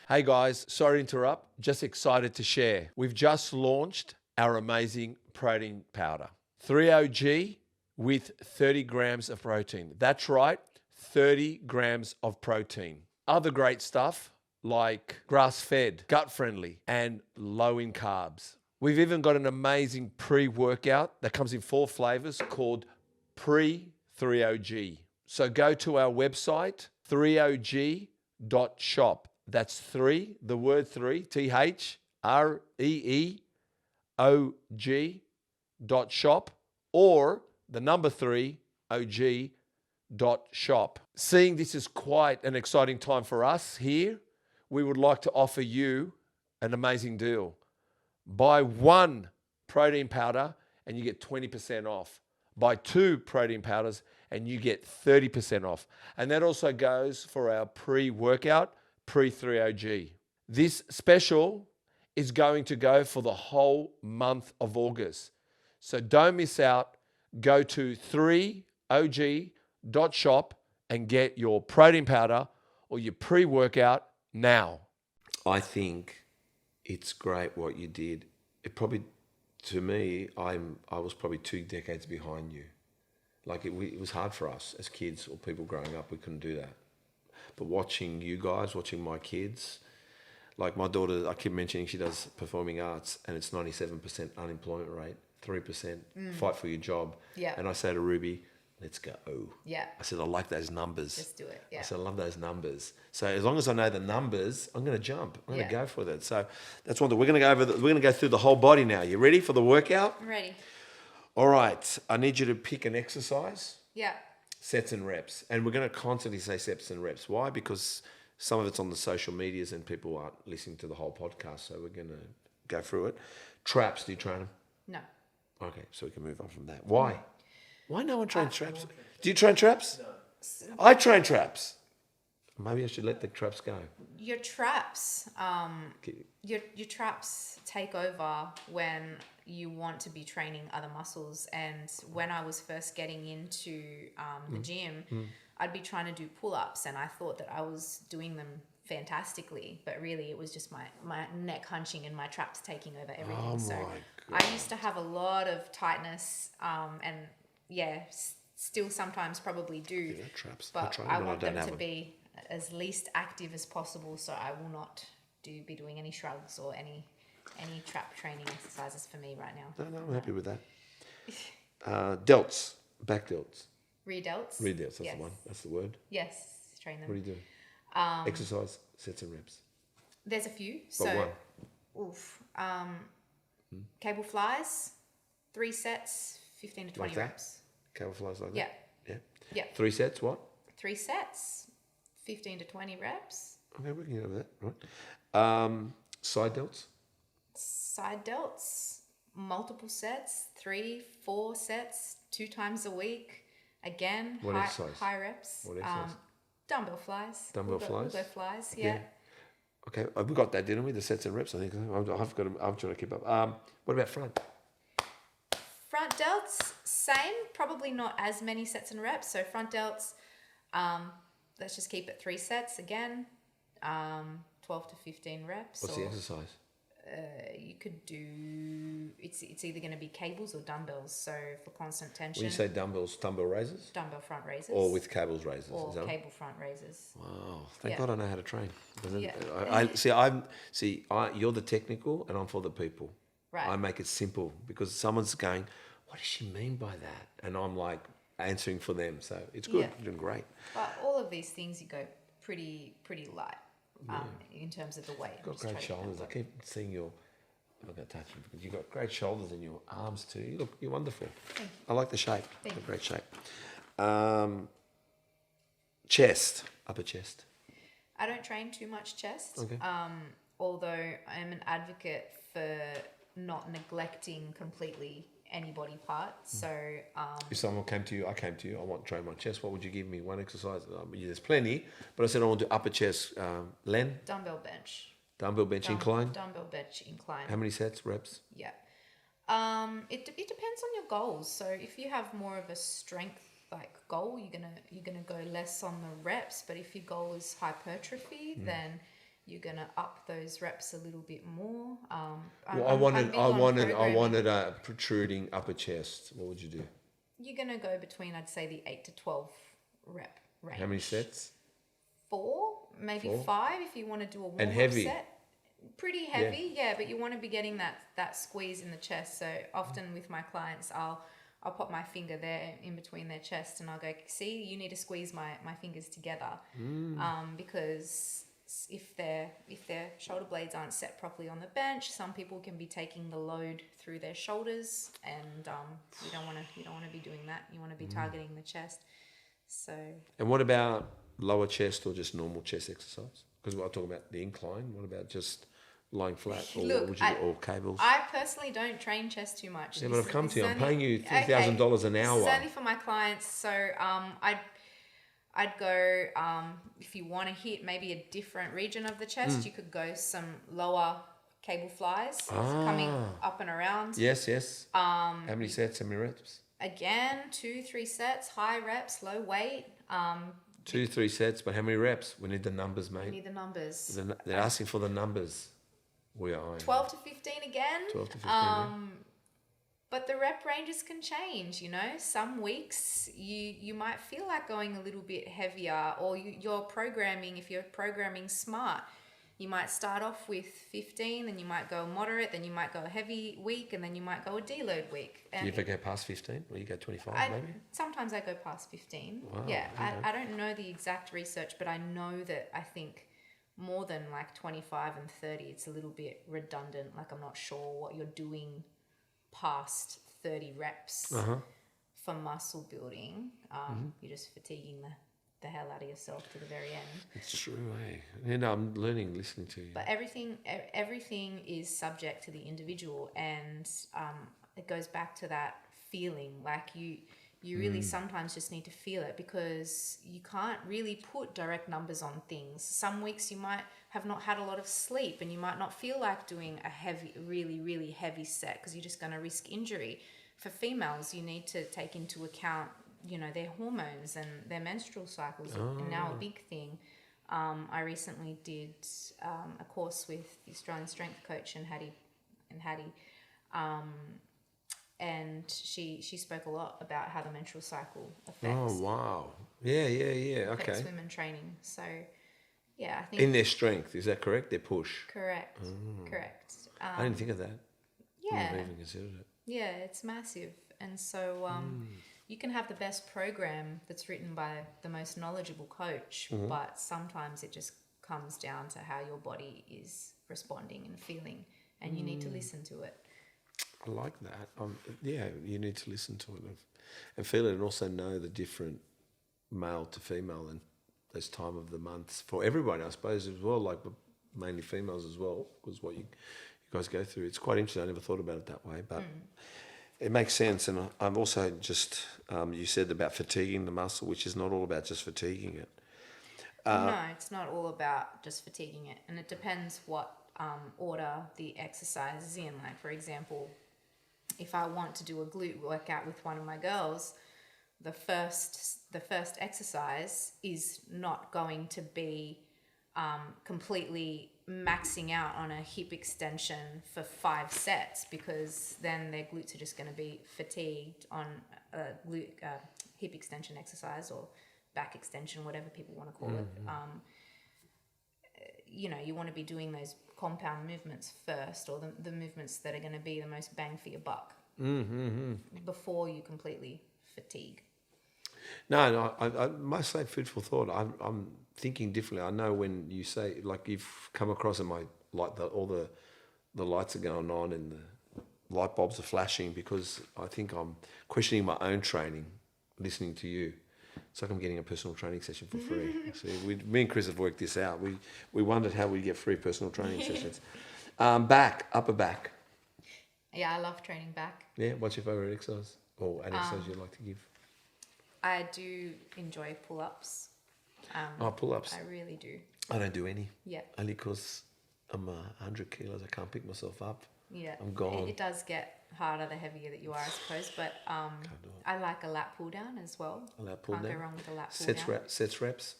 Hey guys, sorry to interrupt. Just excited to share. We've just launched our amazing protein powder. 3OG with 30 grams of protein. That's right, 30 grams of protein. Other great stuff, like grass-fed, gut-friendly, and low in carbs. We've even got an amazing pre-workout that comes in 4 flavors called Pre-3OG. So go to our website, 3og.shop. That's 3, the word 3, THREEOG.shop, or the number 3, OG.shop. Seeing this is quite an exciting time for us here, we would like to offer you an amazing deal. Buy 1 protein powder and you get 20% off. buy 2 protein powders and you get 30% off. And that also goes for our pre-workout, pre-3OG. This special is going to go for the whole month of August. So don't miss out. Go to 3og.shop and get your protein powder or your pre-workout now. I think it's great what you did. It probably, to me, I was probably 2 decades behind you. Like it was hard for us as kids or people growing up. We couldn't do that. But watching you guys, watching my kids, like my daughter, I keep mentioning she does performing arts and it's 97% unemployment rate, 3% fight for your job. Yeah. And I say to Ruby, let's go. Yeah. I said, I like those numbers. Just do it. Yeah. I said, I love those numbers. So as long as I know the numbers, I'm going to jump. I'm going to go for that. So that's one thing. We're going to go through the whole body now. You ready for the workout? I'm ready. All right. I need you to pick an exercise. Yeah. Sets and reps. And we're going to constantly say sets and reps. Why? Because some of it's on the social medias and people aren't listening to the whole podcast. So we're going to go through it. Traps, do you train them? No. Okay, so we can move on from that. Why? Why no one trains traps? Do you train traps? No. I train traps. Maybe I should let the traps go. Your traps, your traps take over when you want to be training other muscles. And when I was first getting into the gym, I'd be trying to do pull-ups, and I thought that I was doing them fantastically, but really it was just my neck hunching and my traps taking over everything. Oh so my I used to have a lot of tightness, and still sometimes probably do. Yeah, traps. But I want them to be as least active as possible, so I will not be doing any shrugs or any trap training exercises for me right now. No, I'm happy with that. Delts, back delts. Rear delts? Rear delts, that's Yes. the one. That's the word. Yes, train them. What do you do? Exercise, sets and reps. There's a few. But one. Cable flies, 3 sets, 15 to 20 Like that? reps. Cable flies like Yeah. that? Yeah. Yeah. 3 sets, what? 3 sets, 15 to 20 reps. Okay, we can get over that, right? Side delts? Side delts, multiple sets, 3, 4 sets, 2 times a week. Again, What exercise? high reps. What exercise? Dumbbell flies. Dumbbell flies? We'll go flies, yeah. Okay, we got that, didn't we? The sets and reps, I think. I'm trying to keep up. What about front? Front delts, same. Probably not as many sets and reps. So front delts, let's just keep it 3 sets again. 12 to 15 reps. What's the exercise? You could do, it's either going to be cables or dumbbells. So for constant tension. When you say dumbbells, dumbbell raises? Dumbbell front raises. Or with cables raises? Or is that cable front raises. Wow, thank God I know how to train. Yeah. You're the technical and I'm for the people. Right. I make it simple because someone's going, what does she mean by that? And I'm like answering for them. So it's good. Yeah. You're doing great. But all of these things you go pretty light in terms of the weight. You've got great shoulders. I keep seeing your, I'm not going to touch you because you've got great shoulders and your arms too. You're wonderful. Thank you. I like the shape. Thank you. Great shape. Chest, upper chest. I don't train too much chest. Okay. Although I'm an advocate for not neglecting completely any body part. So If someone came to you, I want to train my chest, what would you give me? One exercise? There's plenty, but I said I want to do upper chest. Len? dumbbell bench. Dumbbell bench incline? Dumbbell bench incline. How many sets, reps? Yeah. It depends on your goals. So if you have more of a strength goal, you're gonna go less on the reps. But if your goal is hypertrophy, then you're gonna up those reps a little bit more. I wanted a protruding upper chest. What would you do? You're gonna go between, I'd say, the 8 to 12 rep range. How many sets? 4, maybe 4? 5 if you want to do a warm-up And heavy. set. Pretty heavy, yeah, but you want to be getting that squeeze in the chest. So often with my clients, I'll pop my finger there in between their chest and I'll go, see, you need to squeeze my fingers together. Because if their shoulder blades aren't set properly on the bench, some people can be taking the load through their shoulders, and you don't want to be doing that. You want to be targeting the chest. So. And what about lower chest or just normal chest exercise? Because I'm talking about the incline. What about just lying flat, or Look, what would you do? Or cables? I personally don't train chest too much. Yeah, but I've come to you. I'm only- paying you $3,000 an hour. This is only for my clients, so I'd go, if you want to hit maybe a different region of the chest, you could go some lower cable flies coming up and around. Yes. How many sets? How many reps? Again, 2-3 sets, high reps, low weight. 2-3 sets, but how many reps? We need the numbers, mate. We need the numbers. They're asking for the numbers. We are. 12 to 15 again. 12 to 15. But the rep ranges can change, you know. Some weeks you might feel like going a little bit heavier, or you're programming, if you're programming smart, you might start off with 15, then you might go moderate, then you might go a heavy week, and then you might go a deload week. Do you ever go past 15? Or you go 25 maybe? Sometimes I go past 15. Wow, yeah, okay. I don't know the exact research, but I know that I think more than like 25 and 30, it's a little bit redundant. Like I'm not sure what you're doing past 30 reps for muscle building. You're just fatiguing the hell out of yourself to the very end. It's true, eh? You know, I'm learning listening to you. But everything is subject to the individual, and it goes back to that feeling. Like you really sometimes just need to feel it, because you can't really put direct numbers on things. Some weeks you might have not had a lot of sleep, and you might not feel like doing a really, really heavy set, because you're just going to risk injury. For females, you need to take into account, you know, their hormones and their menstrual cycles are now a big thing. I recently did a course with the Australian strength coach and Hattie, and she spoke a lot about how the menstrual cycle affects. Oh wow! Yeah. Affects Okay. women training. So yeah, I think In their strength, is that correct? Their push. correct. I didn't think of that. I Yeah, never even considered it. yeah, it's massive, and so you can have the best program that's written by the most knowledgeable coach, but sometimes it just comes down to how your body is responding and feeling, and you need to listen to it. I like that. Yeah, you need to listen to it and feel it, and also know the different male to female and those time of the months for everybody, I suppose, as well, like but mainly females as well, because what you guys go through. It's quite interesting. I never thought about it that way, but it makes sense. And I'm also just, you said about fatiguing the muscle, which is not all about just fatiguing it. No, it's not all about just fatiguing it, and it depends what order the exercise is in. Like, for example, if I want to do a glute workout with one of my girls, the first exercise is not going to be completely maxing out on a hip extension for 5 sets, because then their glutes are just going to be fatigued on a hip extension exercise or back extension, whatever people want to call it. You know, you want to be doing those compound movements first, or the movements that are going to be the most bang for your buck before you completely fatigue. No, I must say, food for thought. I'm thinking differently. I know when you say, like, you've come across in my, like, all the lights are going on and the light bulbs are flashing, because I think I'm questioning my own training, listening to you. It's like I'm getting a personal training session for free. So me and Chris have worked this out. We wondered how we get free personal training sessions. Upper back. Yeah, I love training back. Yeah, what's your favourite exercise, or an exercise you'd like to give? I do enjoy pull-ups. Pull-ups. I really do. I don't do any. Yeah. Only because I'm 100 kilos. I can't pick myself up. Yeah. I'm gone. It does get harder the heavier that you are, I suppose. But I like a lat pull down as well. A lat pull Can't down. go wrong with a lat pull Sets down. Sets reps.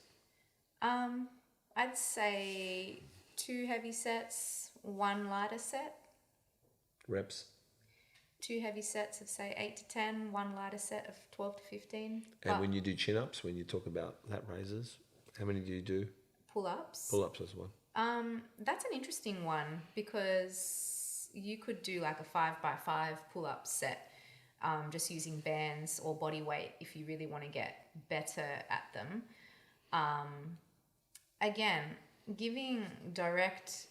I'd say 2 heavy sets, 1 lighter set. Reps. 2 heavy sets of say 8 to 10, 1 lighter set of 12 to 15. And when you do chin-ups, when you talk about lat raises, how many do you do? Pull-ups. Pull-ups as well. That's an interesting one, because you could do like a 5x5 pull-up set, just using bands or body weight if you really want to get better at them. Again, giving direct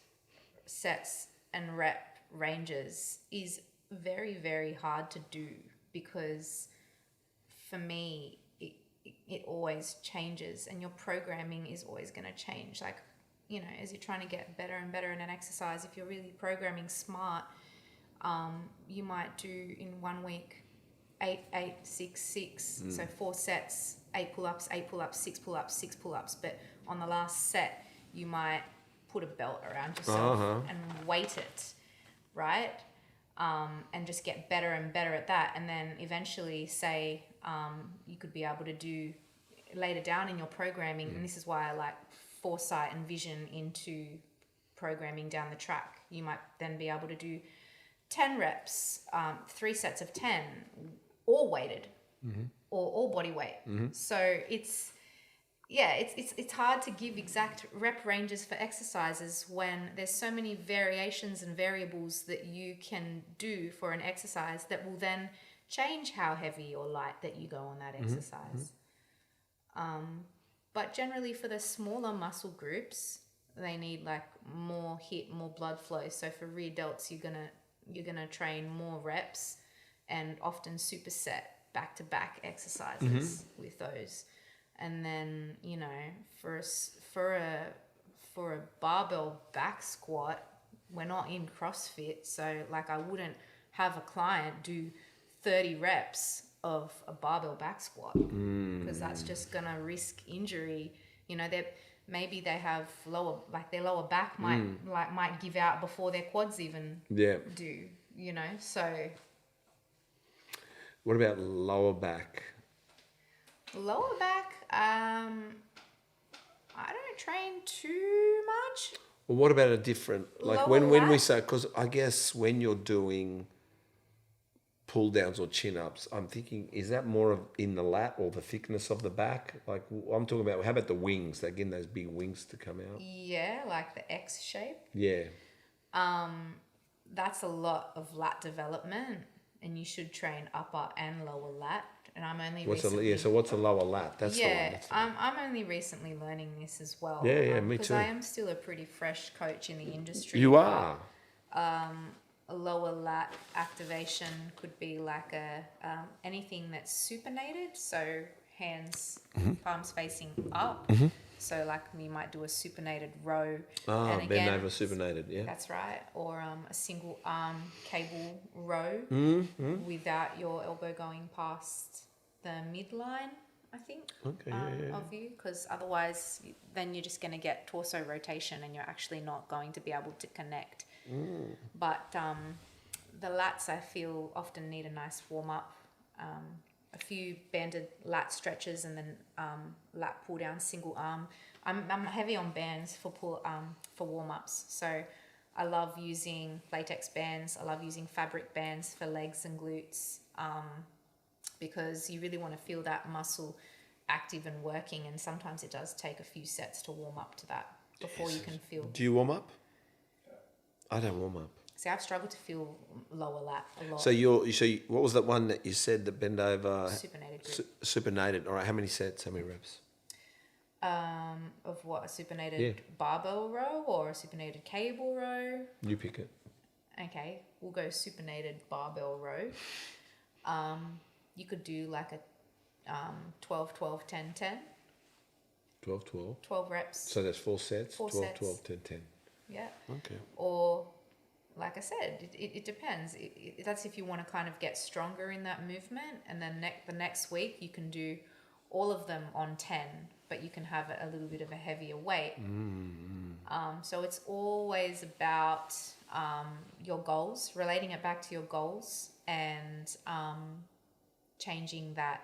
sets and rep ranges is very, very hard to do, because for me it always changes, and your programming is always going to change. Like, as you're trying to get better and better in an exercise, if you're really programming smart, you might do in 1 week 8, 8, 6, 6. So 4 sets, 8 pull-ups, 8 pull-ups, 6 pull-ups, 6 pull-ups. But on the last set, you might put a belt around yourself and weight it, right? And just get better and better at that. And then eventually, say, you could be able to do later down in your programming, and this is why I like foresight and vision into programming down the track. You might then be able to do 10 reps, 3 sets of 10, all weighted, or all body weight. So it's hard to give exact rep ranges for exercises when there's so many variations and variables that you can do for an exercise that will then change how heavy or light that you go on that exercise. But generally for the smaller muscle groups, they need like more HIIT, more blood flow. So for rear delts, you're gonna train more reps and often superset back-to-back exercises with those. And then, for a barbell back squat, we're not in CrossFit, so like I wouldn't have a client do 30 reps of a barbell back squat because that's just gonna risk injury. Maybe they have their lower back might give out before their quads even do. So. What about lower back? Lower back, I don't train too much. Well, what about a different, like Lower when we lat? say, because I guess when you're doing pull downs or chin ups, I'm thinking, is that more of in the lat or the thickness of the back? Like I'm talking about, how about the wings? Again, those big wings to come out. Yeah, like the X shape. Yeah. That's a lot of lat development, and you should train upper and lower lat. And I'm only So what's a lower lat? That's the one. That's the one. I'm only recently learning this as well. Yeah, me because too. I am still a pretty fresh coach in the industry. You are. A lower lat activation could be like anything that's supinated, so hands, palms facing up. So like we might do a supinated row. And bend over supinated, yeah. That's right. Or a single arm cable row without your elbow going past the midline, I think, of you. Because otherwise then you're just going to get torso rotation and you're actually not going to be able to connect. But the lats, I feel, often need a nice warm-up. A few banded lat stretches and then lat pull down single arm. I'm heavy on bands for warm-ups. So I love using latex bands. I love using fabric bands for legs and glutes because you really want to feel that muscle active and working, and sometimes it does take a few sets to warm up to that before you can feel. Do you warm up? I don't warm up. See, I've struggled to feel lower lat a lot. So what was that one that you said, that bend over? Supinated grip. Supinated. All right, how many sets, how many reps? Of what, a supinated barbell row or a supinated cable row? You pick it. Okay, we'll go supinated barbell row. You could do like a 12, 12, 10, 10. 12, 12. 12 reps. So that's 4 sets? 4 12, sets. 12, 10, 10. Yeah. Okay. Or, like I said, it depends. That's if you want to kind of get stronger in that movement, and then the next week you can do all of them on 10, but you can have a little bit of a heavier weight. So it's always about your goals, relating it back to your goals, and changing that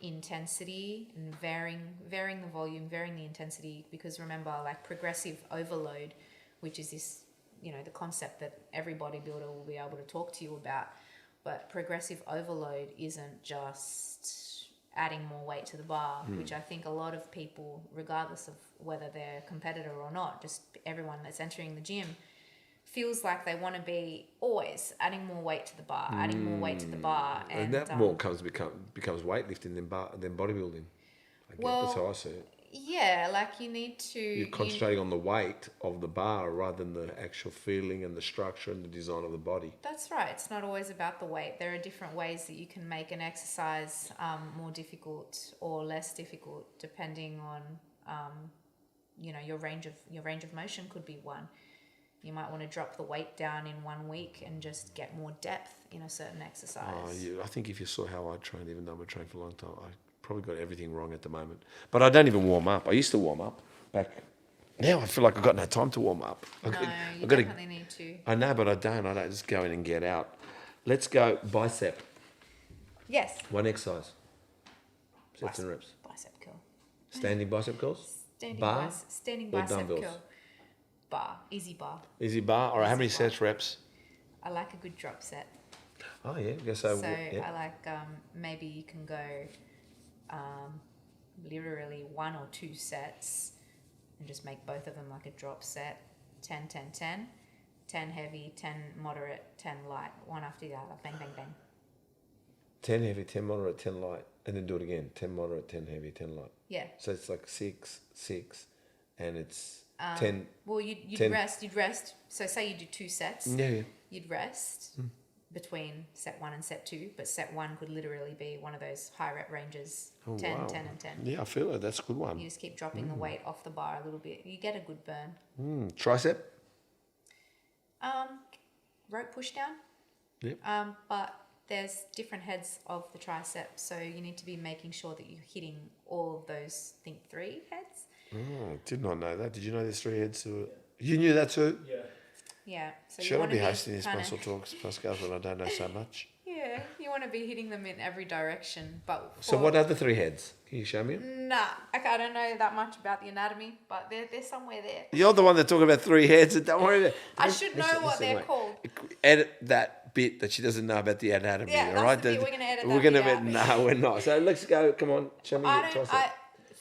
intensity and varying the volume, varying the intensity, because remember, like progressive overload, which is this, the concept that every bodybuilder will be able to talk to you about, but progressive overload isn't just adding more weight to the bar, which I think a lot of people, regardless of whether they're a competitor or not, just everyone that's entering the gym feels like they want to be always adding more weight to the bar, adding more weight to the bar. And that more becomes weightlifting than bodybuilding. That's how I see it. Yeah, like you need to... You're concentrating on the weight of the bar rather than the actual feeling and the structure and the design of the body. That's right. It's not always about the weight. There are different ways that you can make an exercise more difficult or less difficult depending on your range of motion could be one. You might want to drop the weight down in 1 week and just get more depth in a certain exercise. I think if you saw how I trained, even though I've trained for a long time, I probably got everything wrong at the moment. But I don't even warm up. I used to warm up back. Now I feel like I've got no time to warm up. You definitely need to. I know, but I don't. I don't just go in and get out. Let's go bicep. Yes. One exercise. Sets and reps. Bicep curl. Standing bicep curls? Standing or bicep dumbbells? curl. Bar. Easy bar. Easy bar? All right, how many Easy bar. sets, reps? I like a good drop set. Oh, yeah. I guess So yeah. I like maybe you can go literally 1 or 2 sets and just make both of them like a drop set. 10, 10, 10. 10 heavy, 10 moderate, 10 light. One after the other. Bang, bang, bang. 10 heavy, 10 moderate, 10 light. And then do it again. 10 moderate, 10 heavy, 10 light. Yeah. So it's like 6, 6, and it's 10. Well, you'd 10. rest. So say you do 2 sets. Yeah. You'd rest between set 1 and set 2, but set 1 could literally be one of those high rep ranges. 10, wow. 10 and 10. Yeah, I feel it. That's a good one. You just keep dropping the weight off the bar a little bit. You get a good burn. Tricep? Rope push down. Yep. But there's different heads of the tricep, so you need to be making sure that you're hitting all of those, I think 3 heads. Oh, did not know that. Did you know there's 3 heads to it? You knew that too? Yeah. Yeah. So Should you I want be to hosting these kinda- muscle talks, Pascal, when I don't know so much? Yeah, you want to be hitting them in every direction. But So what are the 3 heads? Can you show me? Nah, I don't know that much about the anatomy, but they're somewhere there. You're the one that talking about 3 heads, and don't worry about it. I should know what they're wait. called. Edit that bit that she doesn't know about the anatomy, Yeah, all that's right? the bit. We're gonna edit We're that gonna bit out. No, we're not. So let's go. Come on, show me your tricep.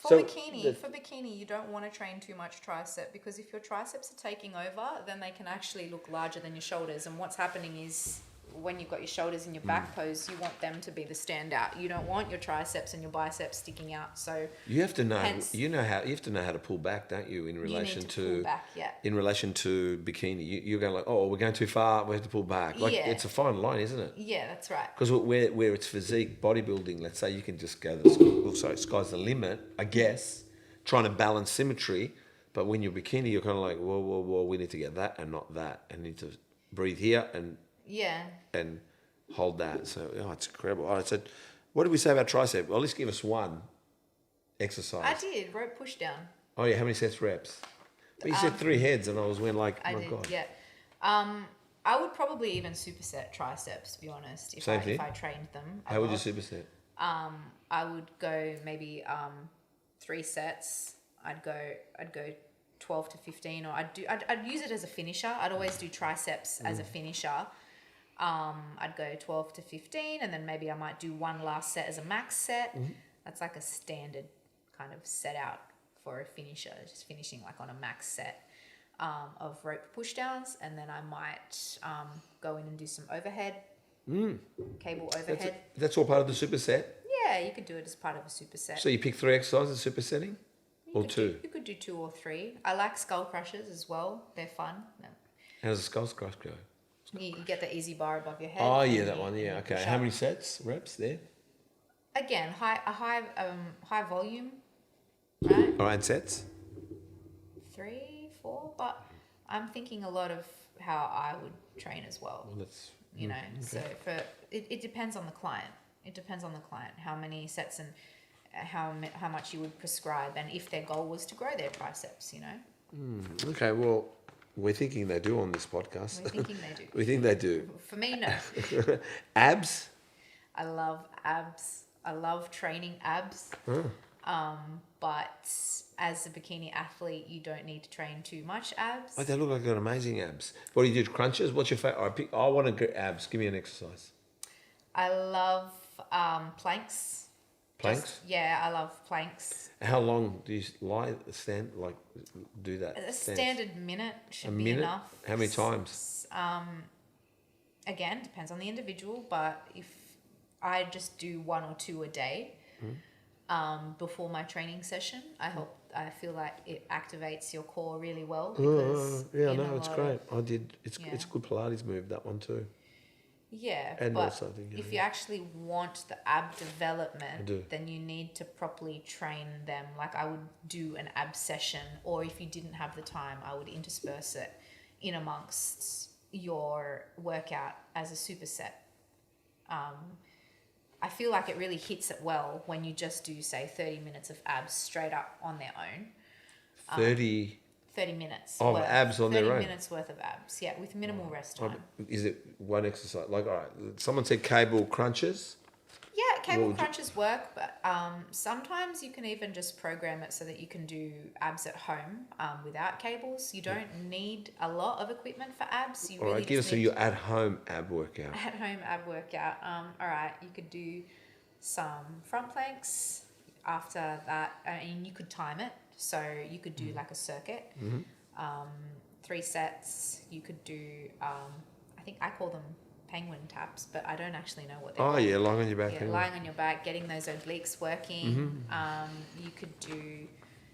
So For bikini, you don't want to train too much tricep, because if your triceps are taking over, then they can actually look larger than your shoulders. And what's happening is, when you've got your shoulders in your back pose, you want them to be the standout. You don't want your triceps and your biceps sticking out. So You have to know. Hence- you have to know how to pull back, don't you? In relation you need to pull back, yeah. In relation to bikini, you're going like, oh, we're going too far. We have to pull back. Like Yeah. it's a fine line, isn't it? Yeah, that's right. Because where it's physique bodybuilding, let's say you can just go the sky's the limit, I guess, trying to balance symmetry. But when you're bikini, you're kind of like, whoa, we need to get that and not that, and need to breathe here Yeah. and hold that. So it's incredible. All right, so what did we say about tricep? Well, let's give us one exercise. I did rope push down. Oh yeah, how many sets, reps? But you said 3 heads, and I was went like, I oh my did, god. yeah. I would probably even superset triceps, to be honest, if Same thing? if I trained them. How would you superset? I would go maybe 3 sets. I'd go 12 to 15, or I'd use it as a finisher. I'd always do triceps as a finisher. I'd go 12 to 15, and then maybe I might do 1 last set as a max set. That's like a standard kind of set out for a finisher, just finishing like on a max set of rope push downs, and then I might go in and do some overhead, cable overhead. That's all part of the superset. Yeah, you could do it as part of a superset. So you pick 3 exercises supersetting, or 2? You could do 2 or 3. I like skull crushers as well. They're fun. No. How does the skull crush go? You get the easy bar above your head. Oh and yeah, that you- one. you Yeah, okay. push How up. many sets, reps there? Again, high volume, right? All right, sets. 3, 4, but I'm thinking a lot of how I would train as well. Well, that's You know, so it depends on the client. It depends on the client how many sets and how much you would prescribe, and if their goal was to grow their triceps. You know, okay. Well, we're thinking they do on this podcast. we're thinking they do. We think they do. For me, no. Abs. I love abs. I love training abs. But as a bikini athlete, you don't need to train too much abs. Oh, they look like they've got amazing abs. What do you do? Crunches? What's your favorite? I want to get abs. Give me an exercise. I love planks. Planks. I love planks. How long do you do that? A stance? standard minute should A be minute? enough. How many times? Again, depends on the individual, but if I just do 1 or 2 a day before my training session, I feel like it activates your core really well. Because Yeah, in no, a it's lot great. of- It's a good Pilates move, that one too. Yeah, And but also I think, if you actually want the ab development, do. then you need to properly train them. Like I would do an ab session, or if you didn't have the time, I would intersperse it in amongst your workout as a superset. I feel like it really hits it well when you just do, say, 30 minutes of abs straight up on their own. 30 minutes of worth, abs on their own. 30 minutes worth of abs, yeah, with minimal rest time. Is it one exercise? Like, all right, someone said cable crunches. Yeah, cable crunches work, but sometimes you can even just program it so that you can do abs at home without cables. You don't need a lot of equipment for abs. You All really right, give us just need your at-home ab workout. at-home ab workout. All right, you could do some front planks. After that, and you could time it. So you could do like a circuit, 3 sets. You could do, I think I call them penguin taps, but I don't actually know what they're called. Yeah, lying on your back. Yeah, lying on your back, getting those obliques working. You could do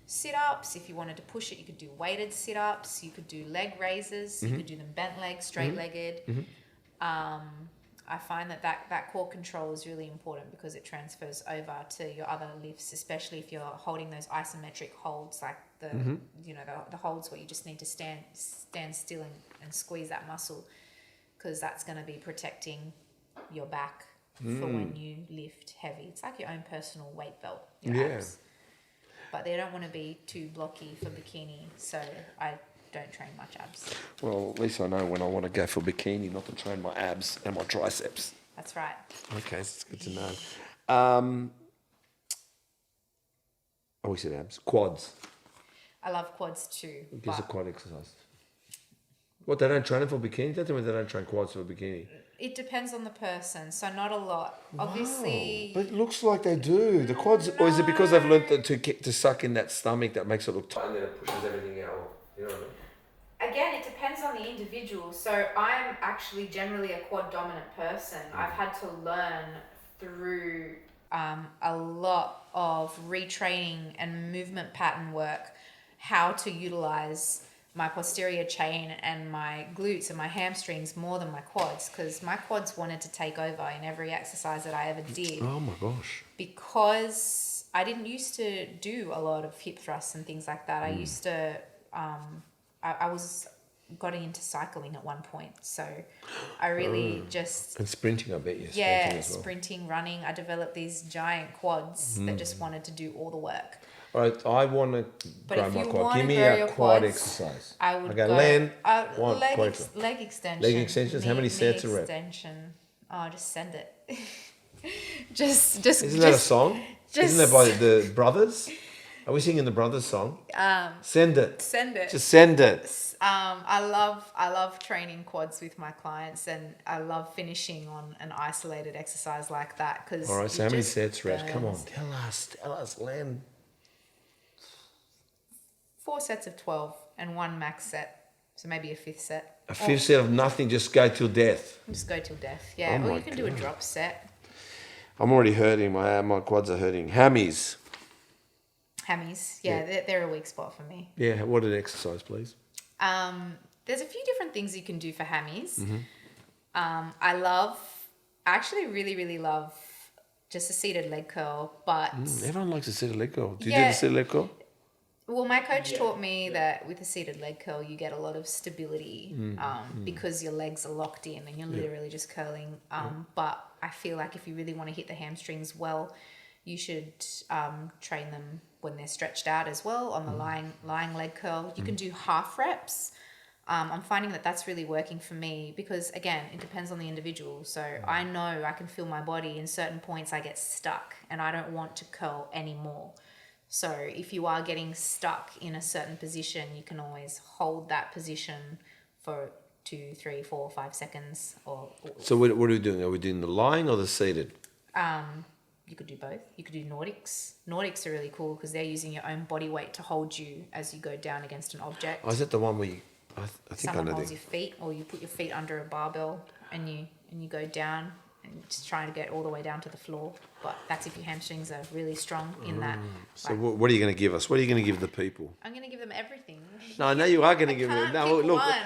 sit-ups. If you wanted to push it, you could do weighted sit-ups. You could do leg raises. You could do them bent legs, straight-legged. I find that core control is really important because it transfers over to your other lifts, especially if you're holding those isometric holds, like the the holds where you just need to stand still and squeeze that muscle, because that's going to be protecting your back for when you lift heavy. It's like your own personal weight belt, your abs. But they don't want to be too blocky for bikini, so I don't train much abs. Well, at least I know when I want to go for bikini, not to train my abs and my triceps. That's right. Okay, it's good to know. We said abs. Quads. I love quads too. Give us a quad exercise. What, they don't train it for bikini? That means they don't train quads for bikini. It depends on the person, so not a lot. Obviously, But it looks like they do. The quads, or is it because they've learnt to suck in that stomach that makes it look tight and then it pushes everything out? You know what I mean? again, it depends on the individual. So I'm actually generally a quad dominant person. I've had to learn through a lot of retraining and movement pattern work how to utilize my posterior chain and my glutes and my hamstrings more than my quads, because my quads wanted to take over in every exercise that I ever did. Oh my gosh. Because I didn't used to do a lot of hip thrusts and things like that. I used to, I was got into cycling at one point. So I really just... And sprinting, I bet you. Yeah, sprinting as well. sprinting, running. I developed these giant quads that just wanted to do all the work. All right, I want to grow my quad. Give me a quad exercise. I would okay, go land one. leg extension. Leg extensions. How many sets are rep? Extension. Oh, just send it. just. Isn't that a song? Isn't that by the Brothers? Are we singing the Brothers song? Send it. Send it. Just send it. I love training quads with my clients, and I love finishing on an isolated exercise like that. Cause all right, so how many sets, Red? burns. Come on, tell us, Len. 4 sets of 12 and 1 max set. So maybe a 5th set. A 5th set of nothing, just go till death. Just go till death. Yeah. Oh or my you can do a God. drop set. I'm already hurting. My quads are hurting. Hammies. Hammies. Yeah. They're a weak spot for me. Yeah, what an exercise, please. There's a few different things you can do for hammies. I actually really, really love just a seated leg curl, but... Everyone likes a seated leg curl. Do you do Yeah. the seated leg curl? Well, my coach taught me that with a seated leg curl, you get a lot of stability because your legs are locked in and you're literally just curling. But I feel like if you really want to hit the hamstrings well, you should train them when they're stretched out as well on the lying leg curl. You can do half reps. I'm finding that that's really working for me because, again, it depends on the individual. So I know I can feel my body in certain points I get stuck and I don't want to curl anymore. So if you are getting stuck in a certain position, you can always hold that position for 2, 3, 4, 5 seconds. So what are we doing? Are we doing the lying or the seated? You could do both. You could do Nordics. Nordics are really cool because they're using your own body weight to hold you as you go down against an object. Oh, is that the one where you... I think Someone I know holds your feet, or you put your feet under a barbell and you go down and just trying to get all the way down to the floor. But that's if your hamstrings are really strong in that. So what are you going to give us? What are you going to give the people? I'm going to give them everything. No, I know you are going to give me. can't No, pick look, one.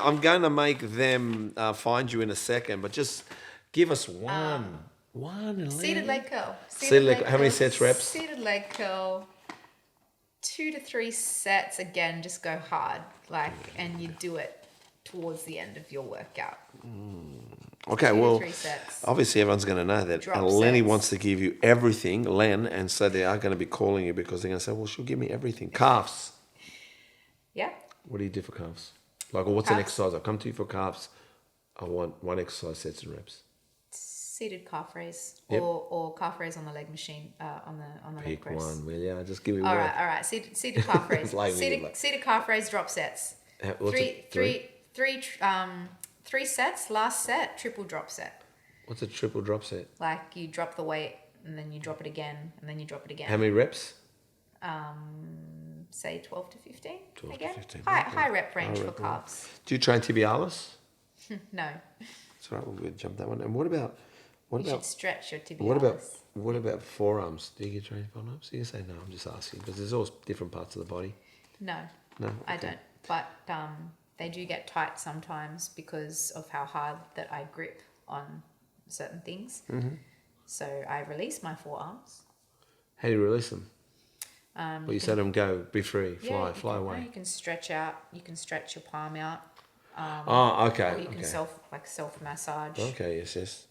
I'm going to make them find you in a second, but just give us one. One. Seated leg curl. Seated leg. How many sets, reps? Seated leg curl. 2 to 3 sets. Again, just go hard, and you do it towards the end of your workout. Okay, 2 to well, 3 sets. obviously everyone's going to know that Drop Eleni sets. wants to give you everything, Len, and so they are going to be calling you because they're going to say, well, she'll give me everything. Calves. Yeah. What do you do for calves? Like, well, what's an Calves? exercise? I'll come to you for calves. I want one exercise, sets and reps. Seated calf raise Yep. or calf raise on the leg machine on the leg Pick press. one, will ya? Just give me All one. right. Seated calf raise. Like me, Seated calf raise drop sets. What's it? Three sets. Last set, triple drop set. What's a triple drop set? Like you drop the weight and then you drop it again and then you drop it again. How many reps? Say 12 to 15 12 to again. 15, High rep range High for rep range. calves. Do you train tibialis? No, That's all right. We'll jump that one. And what about you should stretch your tibialis. what about forearms? Do you get trained forearms? You can say no. I'm just asking because there's always different parts of the body. No, No, I okay. don't. But they do get tight sometimes because of how hard that I grip on certain things. Mm-hmm. So I release my forearms. How do you release them? Well, you can- say to them, go, be free, fly, you fly can, away. You can stretch out. You can stretch your palm out. Oh, okay. Or you can okay. self massage. Okay, yes.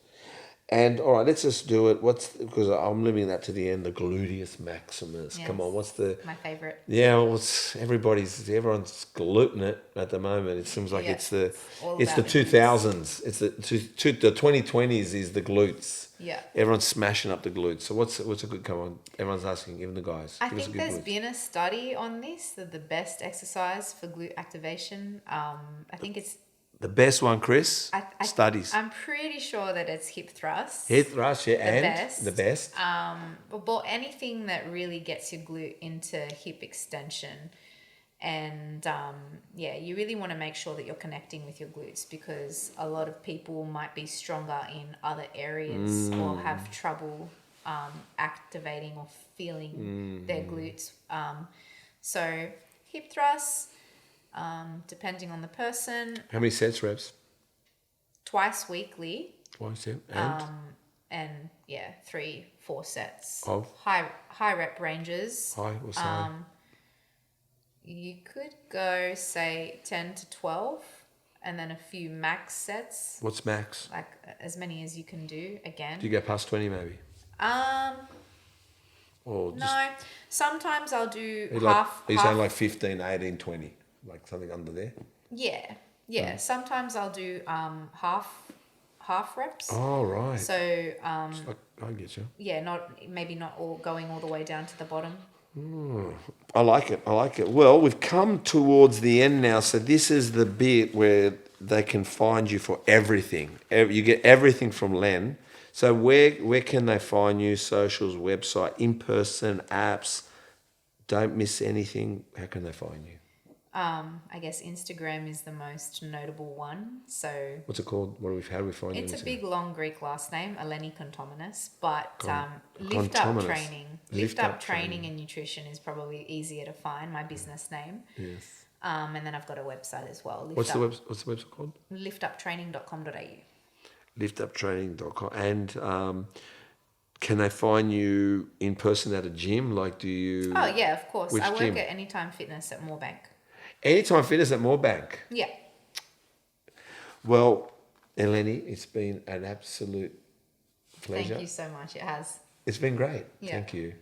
And all right, let's just do it. Because I'm leaving that to the end. The gluteus maximus. Yes. Come on, what's the? My favorite. Yeah, well, everyone's gluten it at the moment. It seems like Yeah, it's the all it's the about the 2000s. It's the 2020s is the glutes. Yeah. Everyone's smashing up the glutes. So what's a good come on? Everyone's asking, even the guys. I give us a think good there's glutes. been a study on this that the best exercise for glute activation. I think it's. The best one, Chris. Studies. I'm pretty sure that it's hip thrust. Hip thrust, yeah, and best. the best. But anything that really gets your glute into hip extension. And you really want to make sure that you're connecting with your glutes because a lot of people might be stronger in other areas or have trouble activating or feeling their glutes. So hip thrusts, depending on the person, How many sets, reps? twice weekly. Twice, yeah. And 3-4 sets. Of? High rep ranges. high or high? You could go say 10 to 12 and then a few max sets, What's max? like as many as you can do again. Do you go past 20 maybe? Or just No, sometimes I'll do are you half. saying like 15, 18, 20? Like something under there? Yeah. Sometimes I'll do half reps. Oh, right. So I get you. not all going all the way down to the bottom. I like it. Well, we've come towards the end now. So this is the bit where they can find you for everything. You get everything from Len. So where can they find you? Socials, website, in-person, apps. Don't miss anything. How can they find you? I guess Instagram is the most notable one. So What's it called? How do we find you? it's on a Instagram? big long Greek last name, Eleni Kontominas, but LiftUp Kontominas. LiftUp Training and Nutrition is probably easier to find, my business name. Yes. And then I've got a website as well. What's the website called? liftuptraining.com.au. liftuptraining.com. And can they find you in person at a gym? Like, do you... Oh, yeah, of course. Which I work gym? at Anytime Fitness at Moorbank. Anytime Fitness at Moorbank. Yeah. Well, Eleni, it's been an absolute pleasure. Thank you so much. It has. It's been great. Yeah. Thank you.